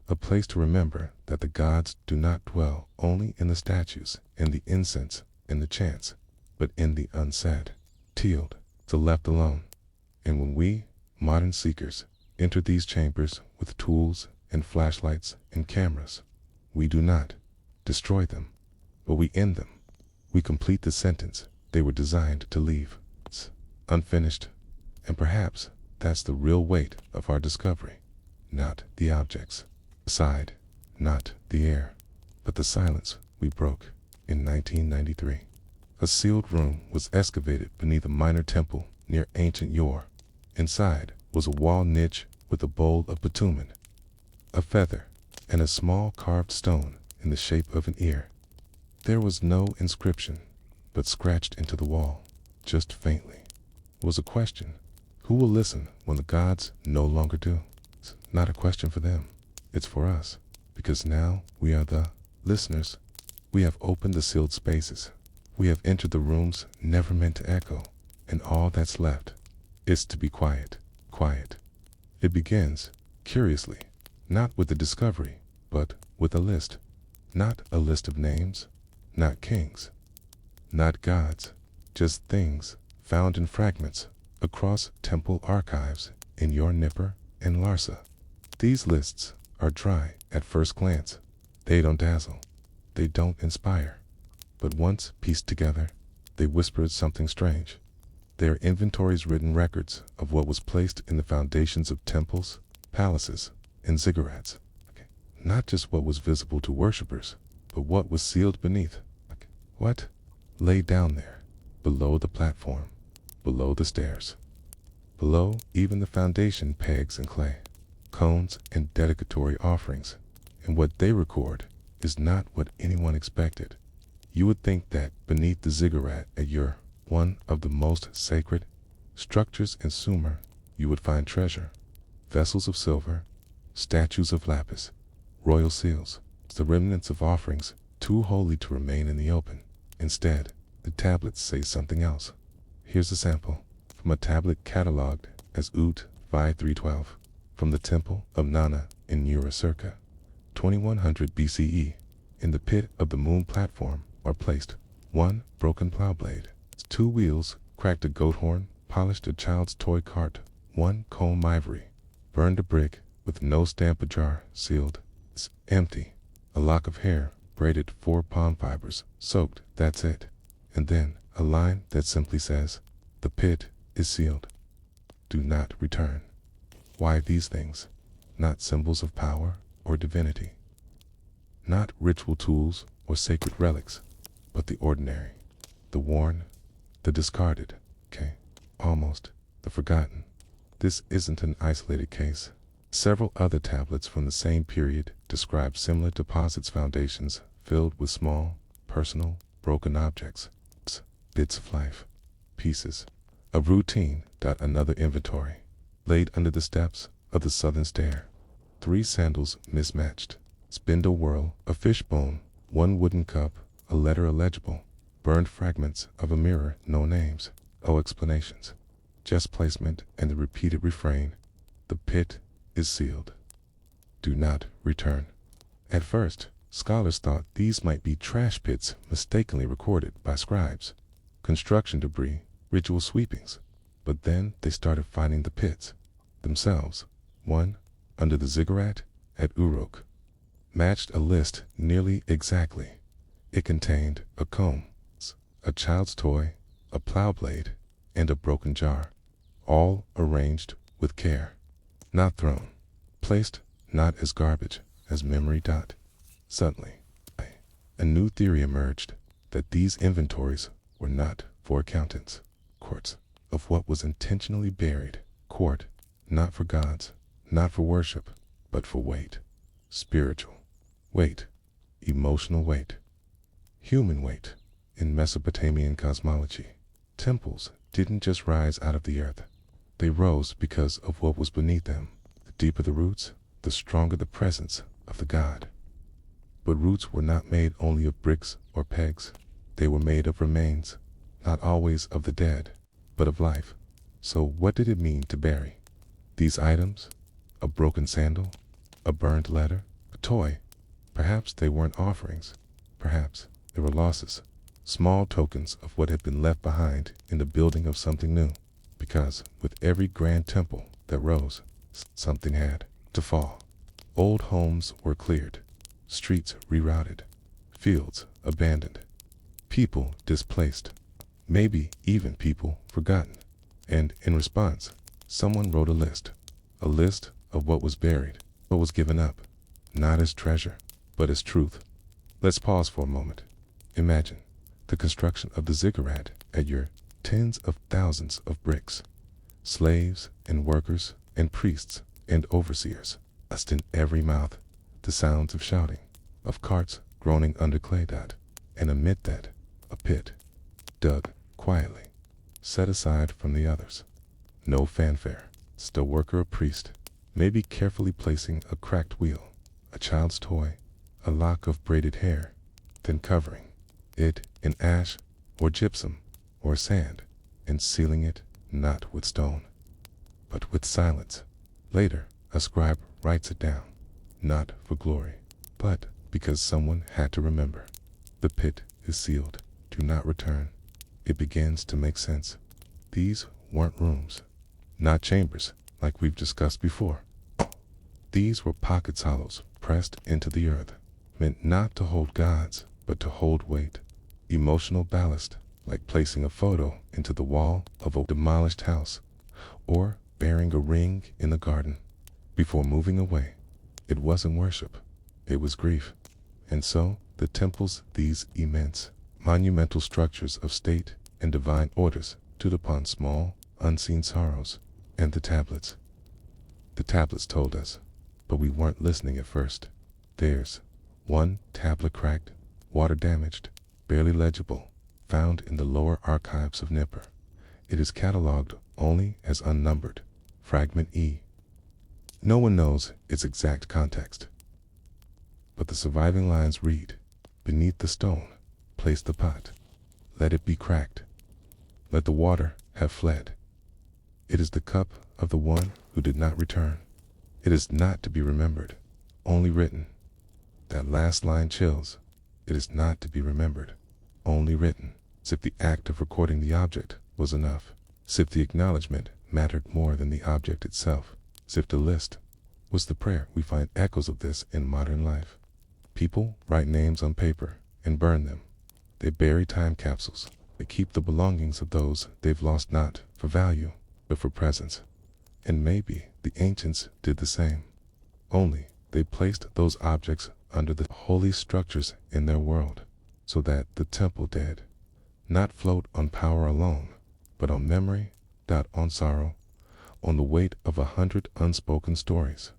a place to remember that the gods do not dwell only in the statues, in the incense, in the chants, but in the unsaid, sealed, the left alone. And when we, modern seekers, enter these chambers with tools and flashlights and cameras, we do not destroy them, but we end them. We complete the sentence they were designed to leave. It's unfinished, and perhaps that's the real weight of our discovery. Not the objects, aside, not the air, but the silence we broke in 1993. A sealed room was excavated beneath a minor temple near ancient Ur. Inside was a wall niche with a bowl of bitumen, a feather, and a small carved stone in the shape of an ear. There was no inscription, but scratched into the wall, just faintly, was a question. Who will listen when the gods no longer do? It's not a question for them. It's for us, because now we are the listeners. We have opened the sealed spaces. We have entered the rooms never meant to echo, and all that's left is to be quiet, quiet. It begins, curiously, not with the discovery, but with a list. Not a list of names, not kings, not gods, just things found in fragments across temple archives in your Nippur and Larsa. These lists are dry at first glance. They don't dazzle. They don't inspire. But once pieced together, they whispered something strange. They are inventories, written records of what was placed in the foundations of temples, palaces, and ziggurats. Not just what was visible to worshippers, but what was sealed beneath. What lay down there, below the platform, below the stairs, below even the foundation pegs and clay, cones and dedicatory offerings. And what they record is not what anyone expected. You would think that beneath the ziggurat at Ur, one of the most sacred structures in Sumer, you would find treasure, vessels of silver, statues of lapis, royal seals, the remnants of offerings too holy to remain in the open. Instead, the tablets say something else. Here's a sample from a tablet cataloged as Ut 5312 from the Temple of Nana in Ura circa 2100 BCE. In the pit of the moon platform are placed 1 broken plow blade, 2 wheels, cracked a goat horn, polished a child's toy cart, 1 comb ivory, burned a brick with no stamp, a jar sealed, it's empty, a lock of hair, braided 4 palm fibers, soaked, that's it. And then a line that simply says, the pit is sealed. Do not return. Why these things? Not symbols of power or divinity. Not ritual tools or sacred relics, but the ordinary, the worn, the discarded, almost the forgotten. This isn't an isolated case. Several other tablets from the same period describe similar deposits, foundations filled with small, personal, broken objects, bits of life, pieces of routine. Another inventory, laid under the steps of the southern stair. 3 sandals mismatched, spindle whirl, a fishbone, 1 wooden cup, a letter illegible, burned fragments of a mirror, no names, no explanations, just placement and the repeated refrain, the pit is sealed. Do not return. At first, scholars thought these might be trash pits mistakenly recorded by scribes, construction debris, ritual sweepings. But then they started finding the pits themselves. 1 under the ziggurat at Uruk matched a list nearly exactly. It contained a comb, a child's toy, a plow blade, and a broken jar, all arranged with care, not thrown, placed not as garbage, as memory. Suddenly, a new theory emerged, that these inventories were not for accountants, courts of what was intentionally buried, court, not for gods, not for worship, but for weight, spiritual weight, emotional weight, human weight. In Mesopotamian cosmology, temples didn't just rise out of the earth. They rose because of what was beneath them. The deeper the roots, the stronger the presence of the god. But roots were not made only of bricks or pegs. They were made of remains, not always of the dead, but of life. So what did it mean to bury these items? A broken sandal? A burned letter? A toy? Perhaps they weren't offerings. Perhaps they were losses. Small tokens of what had been left behind in the building of something new. Because with every grand temple that rose, something had to fall. Old homes were cleared, streets rerouted, fields abandoned, people displaced, maybe even people forgotten. And in response, someone wrote a list of what was buried, what was given up, not as treasure, but as truth. Let's pause for a moment. Imagine the construction of the ziggurat at your tens of thousands of bricks. Slaves and workers and priests and overseers, dust in every mouth, the sounds of shouting, of carts groaning under clay dot, and amid that, a pit, dug quietly, set aside from the others. No fanfare, just a worker or priest, maybe carefully placing a cracked wheel, a child's toy, a lock of braided hair, then covering it in ash or gypsum or sand, and sealing it not with stone, but with silence. Later, a scribe writes it down, not for glory, but because someone had to remember. The pit is sealed. Do not return. It begins to make sense. These weren't rooms, not chambers like we've discussed before. These were pockets hollows pressed into the earth, meant not to hold gods, but to hold weight, emotional ballast, like placing a photo into the wall of a demolished house, or burying a ring in the garden. Before moving away, it wasn't worship, it was grief. And so, the temples, these immense, monumental structures of state and divine orders, stood upon small, unseen sorrows. And the tablets told us, but we weren't listening at first. There's one tablet cracked, water damaged, barely legible, found in the lower archives of Nippur. It is catalogued only as unnumbered, fragment E. No one knows its exact context, but the surviving lines read, "Beneath the stone, place the pot. Let it be cracked. Let the water have fled. It is the cup of the one who did not return. It is not to be remembered, only written." That last line chills. It is not to be remembered, only written. As if the act of recording the object was enough. As if the acknowledgement mattered more than the object itself. As if the list was the prayer. We find echoes of this in modern life. People write names on paper and burn them. They bury time capsules. They keep the belongings of those they've lost not for value, but for presence. And maybe the ancients did the same. Only they placed those objects under the holy structures in their world, so that the temple dead not float on power alone, but on memory, on sorrow, on the weight of 100 unspoken stories.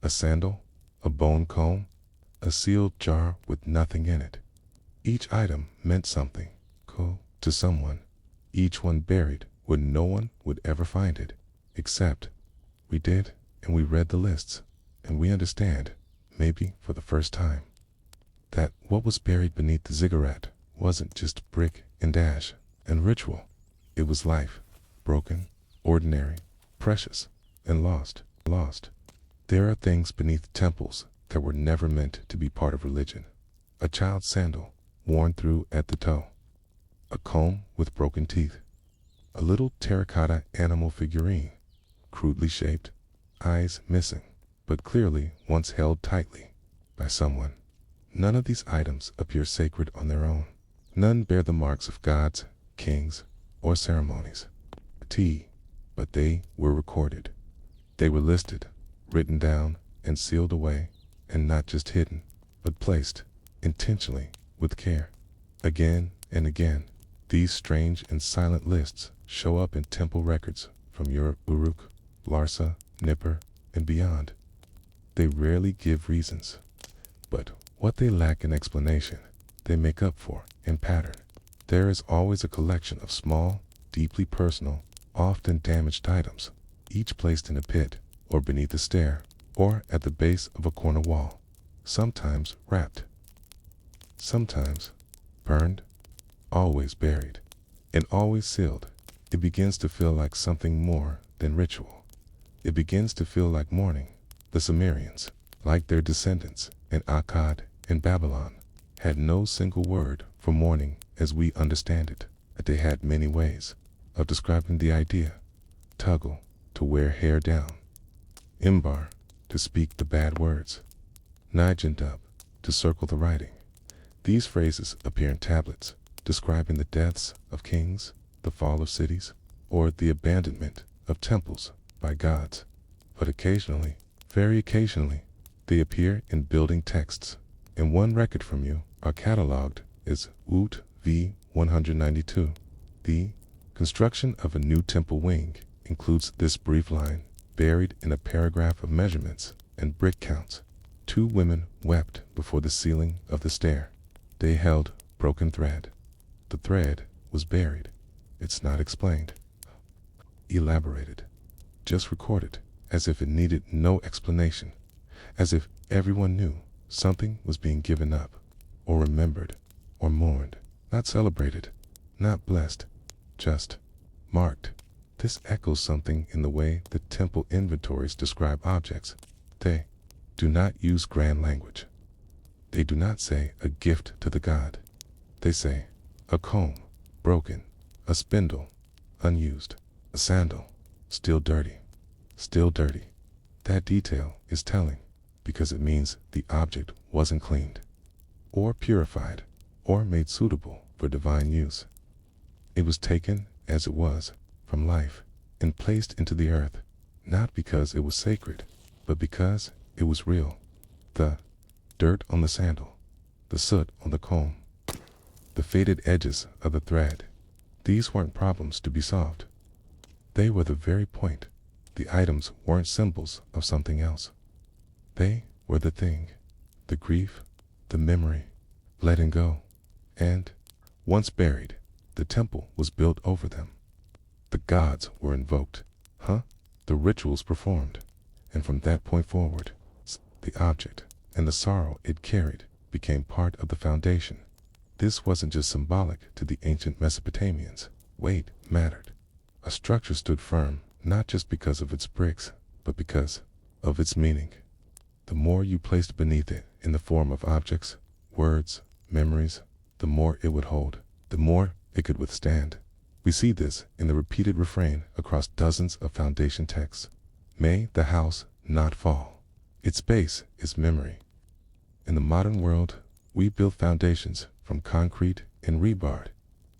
A sandal, a bone comb, a sealed jar with nothing in it. Each item meant something, to someone, each one buried where no one would ever find it, except we did, and we read the lists, and we understand, maybe for the first time, that what was buried beneath the ziggurat wasn't just brick and ash and ritual. It was life, broken, ordinary, precious, and lost. There are things beneath temples that were never meant to be part of religion. A child's sandal, worn through at the toe. A comb with broken teeth. A little terracotta animal figurine, crudely shaped, eyes missing, but clearly once held tightly by someone. None of these items appear sacred on their own. None bear the marks of gods, kings, or ceremonies. But they were recorded. They were listed, written down, and sealed away, and not just hidden, but placed, intentionally, with care. Again and again, these strange and silent lists show up in temple records from Europe, Uruk, Larsa, Nippur, and beyond. They rarely give reasons, but what they lack in explanation, they make up for in pattern. There is always a collection of small, deeply personal, often damaged items, each placed in a pit, or beneath a stair, or at the base of a corner wall, sometimes wrapped sometimes burned, always buried, and always sealed. It begins to feel like something more than ritual. It begins to feel like mourning. The Sumerians, like their descendants in Akkad and Babylon, had no single word for mourning as we understand it. They had many ways of describing the idea. Tuggle, to wear hair down. Imbar, to speak the bad words. Nijandub, to circle the writing. These phrases appear in tablets describing the deaths of kings, the fall of cities, or the abandonment of temples by gods. But occasionally, very occasionally, they appear in building texts, and one record from you are cataloged as Ut v. 192. The construction of a new temple wing includes this brief line, buried in a paragraph of measurements and brick counts. 2 women wept before the ceiling of the stair. They held broken thread. The thread was buried. It's not explained, elaborated, just recorded, as if it needed no explanation, as if everyone knew something was being given up, or remembered, or mourned, not celebrated, not blessed, just marked. This echoes something in the way the temple inventories describe objects. They do not use grand language. They do not say a gift to the god. They say a comb, broken, a spindle, unused, a sandal, still dirty, still dirty. That detail is telling because it means the object wasn't cleaned, or purified, or made suitable for divine use. It was taken as it was from life and placed into the earth, not because it was sacred, but because it was real. The dirt on the sandal, the soot on the comb, the faded edges of the thread. These weren't problems to be solved. They were the very point. The items weren't symbols of something else. They were the thing, the grief, the memory, letting go. And, once buried, the temple was built over them. The gods were invoked, the rituals performed, and from that point forward, the object and the sorrow it carried became part of the foundation. This wasn't just symbolic to the ancient Mesopotamians. Weight mattered. A structure stood firm, not just because of its bricks, but because of its meaning. The more you placed beneath it in the form of objects, words, memories, the more it would hold, the more it could withstand. We see this in the repeated refrain across dozens of foundation texts. May the house not fall. Its base is memory. In the modern world, we build foundations from concrete and rebar.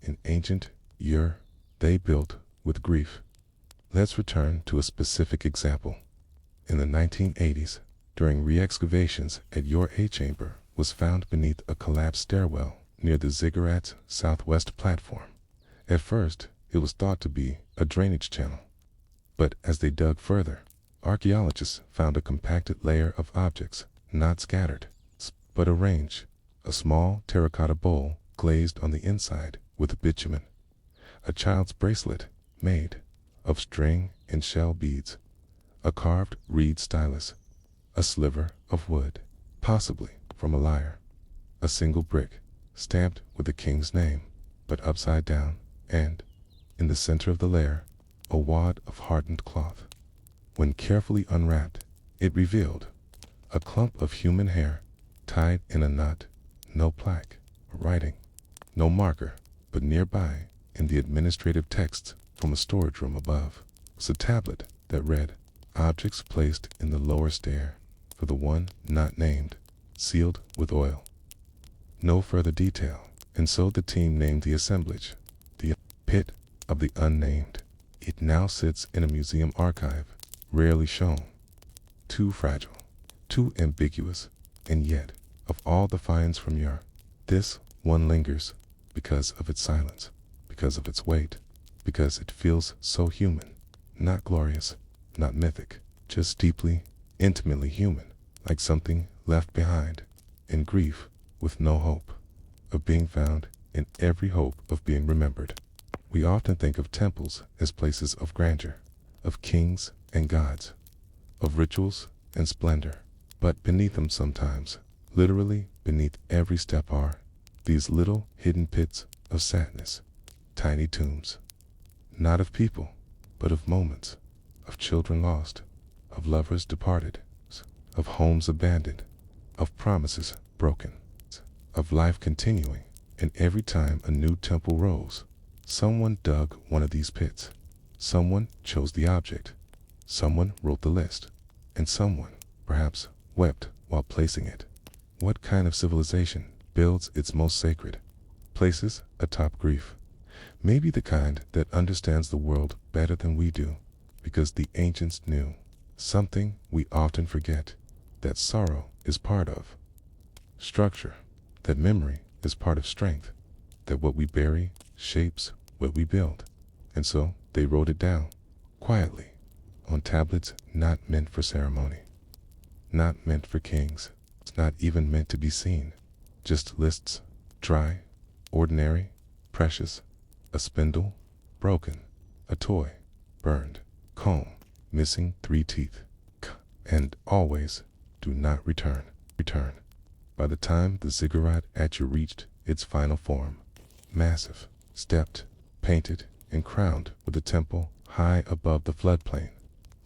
In ancient Ur, they built with grief. Let's return to a specific example. In the 1980s, during re-excavations at Ur A chamber was found beneath a collapsed stairwell near the Ziggurat's southwest platform. At first, it was thought to be a drainage channel. But as they dug further, archaeologists found a compacted layer of objects, not scattered, but arranged. A small terracotta bowl glazed on the inside with bitumen. A child's bracelet made of string and shell beads. A carved reed stylus. A sliver of wood, possibly from a lyre. A single brick, stamped with the king's name, but upside down, and, in the center of the layer, a wad of hardened cloth. When carefully unwrapped, it revealed a clump of human hair tied in a knot. No plaque, writing, no marker, but nearby, in the administrative texts from a storage room above, was a tablet that read, "Objects placed in the lower stair, for the one not named, sealed with oil." No further detail, and so the team named the assemblage the Pit of the Unnamed. It now sits in a museum archive, rarely shown. Too fragile, too ambiguous, and yet, of all the finds from Ur, this one lingers because of its silence, because of its weight, because it feels so human, not glorious, not mythic, just deeply, intimately human, like something left behind, in grief, with no hope of being found, in every hope of being remembered. We often think of temples as places of grandeur, of kings and gods, of rituals and splendor, but beneath them sometimes, literally beneath every step are These little hidden pits of sadness, tiny tombs, not of people, but of moments, of children lost, of lovers departed, of homes abandoned, of promises broken, of life continuing. And every time a new temple rose, someone dug one of these pits. Someone chose the object. Someone wrote the list. And someone, perhaps, wept while placing it. What kind of civilization builds its most sacred places atop grief? Maybe the kind that understands the world better than we do, because the ancients knew something we often forget, that sorrow is part of structure, that memory is part of strength, that what we bury shapes what we build. And so they wrote it down, quietly, on tablets not meant for ceremony, not meant for kings, not even meant to be seen, just lists, dry, ordinary, precious, a spindle, broken, a toy, burned, comb, missing 3 teeth, and always do not return. By the time the ziggurat at you reached its final form, massive, stepped, painted, and crowned with a temple high above the floodplain,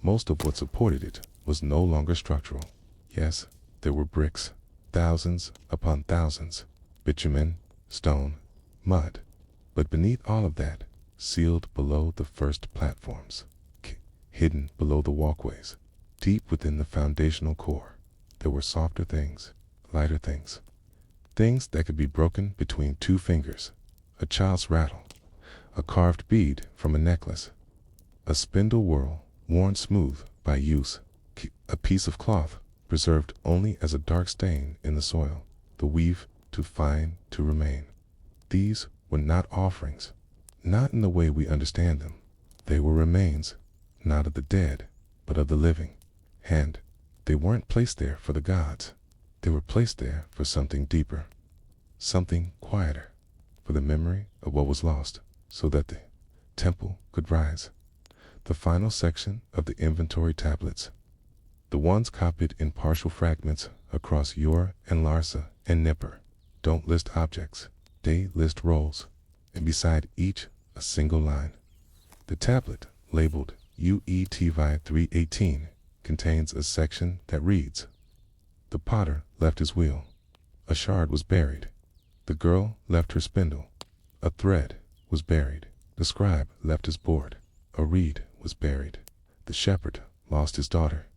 most of what supported it was no longer structural. Yes, there were bricks, thousands upon thousands, bitumen, stone, mud, but beneath all of that, sealed below the first platforms, hidden below the walkways, deep within the foundational core, there were softer things, lighter things, things that could be broken between 2 fingers, a child's rattle, a carved bead from a necklace, a spindle whorl worn smooth by use, a piece of cloth preserved only as a dark stain in the soil, the weave too fine to remain. These were not offerings, not in the way we understand them. They were remains, not of the dead, but of the living. And they weren't placed there for the gods. They were placed there for something deeper, something quieter, for the memory of what was lost, so that the temple could rise. The final section of the inventory tablets, the ones copied in partial fragments across Ur and Larsa and Nippur, don't list objects, they list roles, and beside each a single line. The tablet, labeled UETVI 318, contains a section that reads, "The potter left his wheel. A shard was buried. The girl left her spindle. A thread was buried. The scribe left his board. A reed was buried. The shepherd lost his daughter.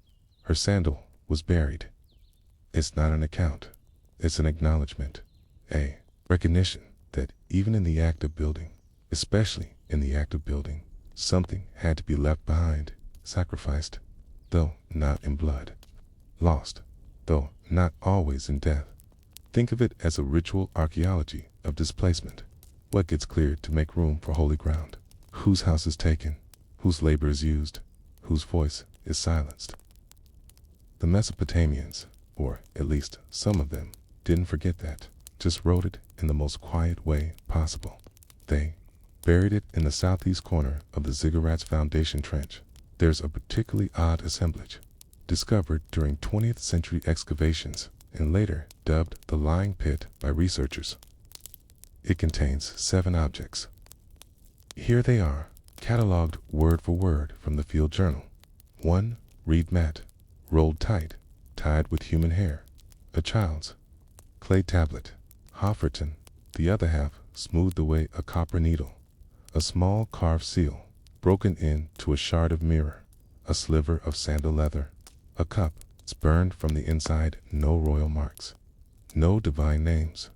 Her sandal was buried." It's not an account. It's an acknowledgement, a recognition that even in the act of building, especially in the act of building, something had to be left behind, sacrificed, though not in blood, lost, though not always in death. Think of it as a ritual archaeology of displacement. What gets cleared to make room for holy ground? Whose house is taken? Whose labor is used? Whose voice is silenced? The Mesopotamians, or at least some of them, didn't forget that, just wrote it in the most quiet way possible. They buried it in the southeast corner of the Ziggurat's foundation trench. There's a particularly odd assemblage, discovered during 20th century excavations and later dubbed the Lying Pit by researchers. It contains 7 objects. Here they are, cataloged word for word from the field journal. 1 reed mat, rolled tight, tied with human hair, a child's. Clay tablet, Hofferton, the other half smoothed away a copper needle. A small carved seal, broken into a shard of mirror, a sliver of sandal leather, a cup, it's burned from the inside, no royal marks, no divine names,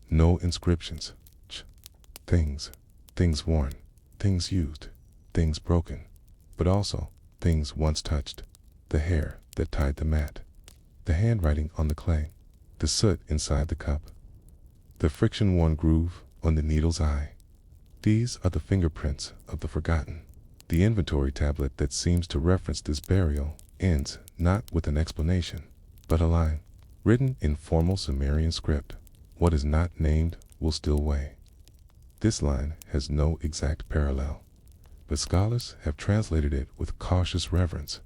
no inscriptions. Things worn, things used, things broken, but also things once touched, the hair that tied the mat, the handwriting on the clay, the soot inside the cup, the friction-worn groove on the needle's eye. These are the fingerprints of the forgotten. The inventory tablet that seems to reference this burial ends not with an explanation, but a line, written in formal Sumerian script. What is not named will still weigh. This line has no exact parallel, but scholars have translated it with cautious reverence.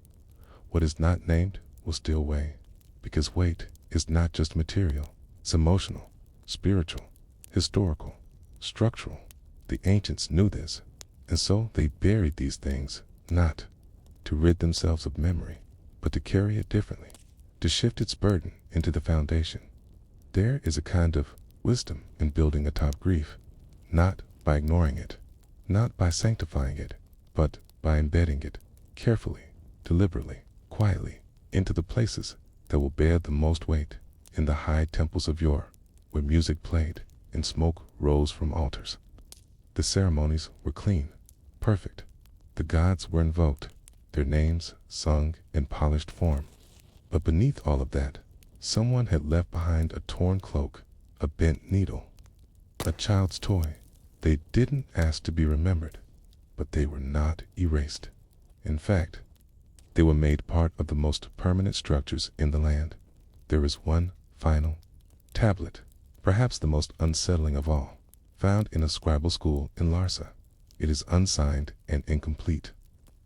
What is not named will still weigh, because weight is not just material, it's emotional, spiritual. historical, structural. The ancients knew this, and so they buried these things, not to rid themselves of memory, but to carry it differently, to shift its burden into the foundation. There is a kind of wisdom in building atop grief, not by ignoring it, not by sanctifying it, but by embedding it carefully, deliberately, quietly, into the places that will bear the most weight. In the high temples of yore, where music played and smoke rose from altars, the ceremonies were clean, perfect. The gods were invoked, their names sung in polished form. But beneath all of that, someone had left behind a torn cloak, a bent needle, a child's toy. They didn't ask to be remembered, but they were not erased. In fact, they were made part of the most permanent structures in the land. There is one final tablet, perhaps the most unsettling of all, found in a scribal school in Larsa. It is unsigned and incomplete,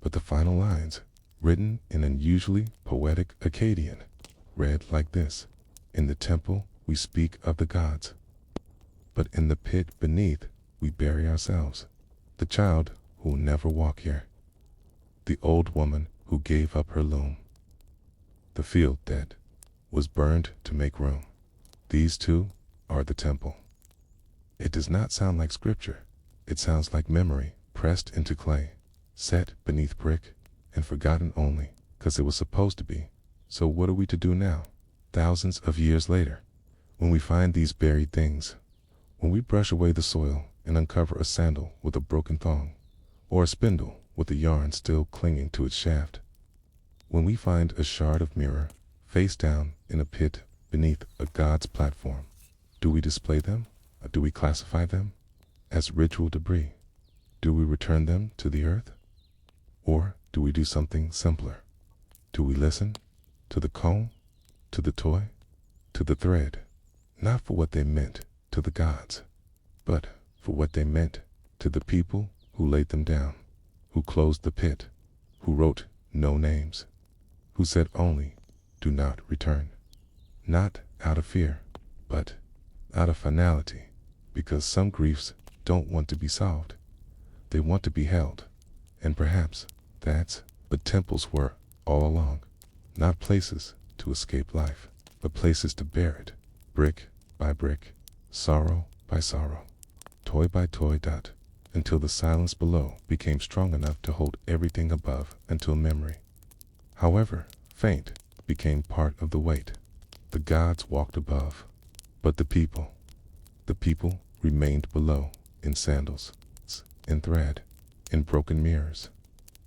but the final lines, written in unusually poetic Akkadian, read like this: "In the temple we speak of the gods, but in the pit beneath we bury ourselves. The child who will never walk here, the old woman who gave up her loom, the field that was burned to make room. These two are the temple." It does not sound like scripture. It sounds like memory pressed into clay, set beneath brick, and forgotten only because it was supposed to be. So what are we to do now, thousands of years later, when we find these buried things? When we brush away the soil and uncover a sandal with a broken thong, or a spindle with the yarn still clinging to its shaft? When we find a shard of mirror face down in a pit beneath a god's platform, do we display them? Or do we classify them as ritual debris? Do we return them to the earth? Or do we do something simpler? Do we listen to the comb, to the toy, to the thread, not for what they meant to the gods, but for what they meant to the people who laid them down, who closed the pit, who wrote no names, who said only, "Do not return," not out of fear, but out of finality, because some griefs don't want to be solved. They want to be held, and perhaps that's what temples were all along. Not places to escape life, but places to bear it, brick by brick, sorrow by sorrow, toy by toy, until the silence below became strong enough to hold everything above, until memory, however faint, became part of the weight. The gods walked above, but the people remained below, in sandals, in thread, in broken mirrors,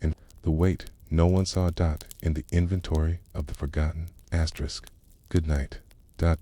in the weight no one saw. In the inventory of the forgotten asterisk. Good night. Dot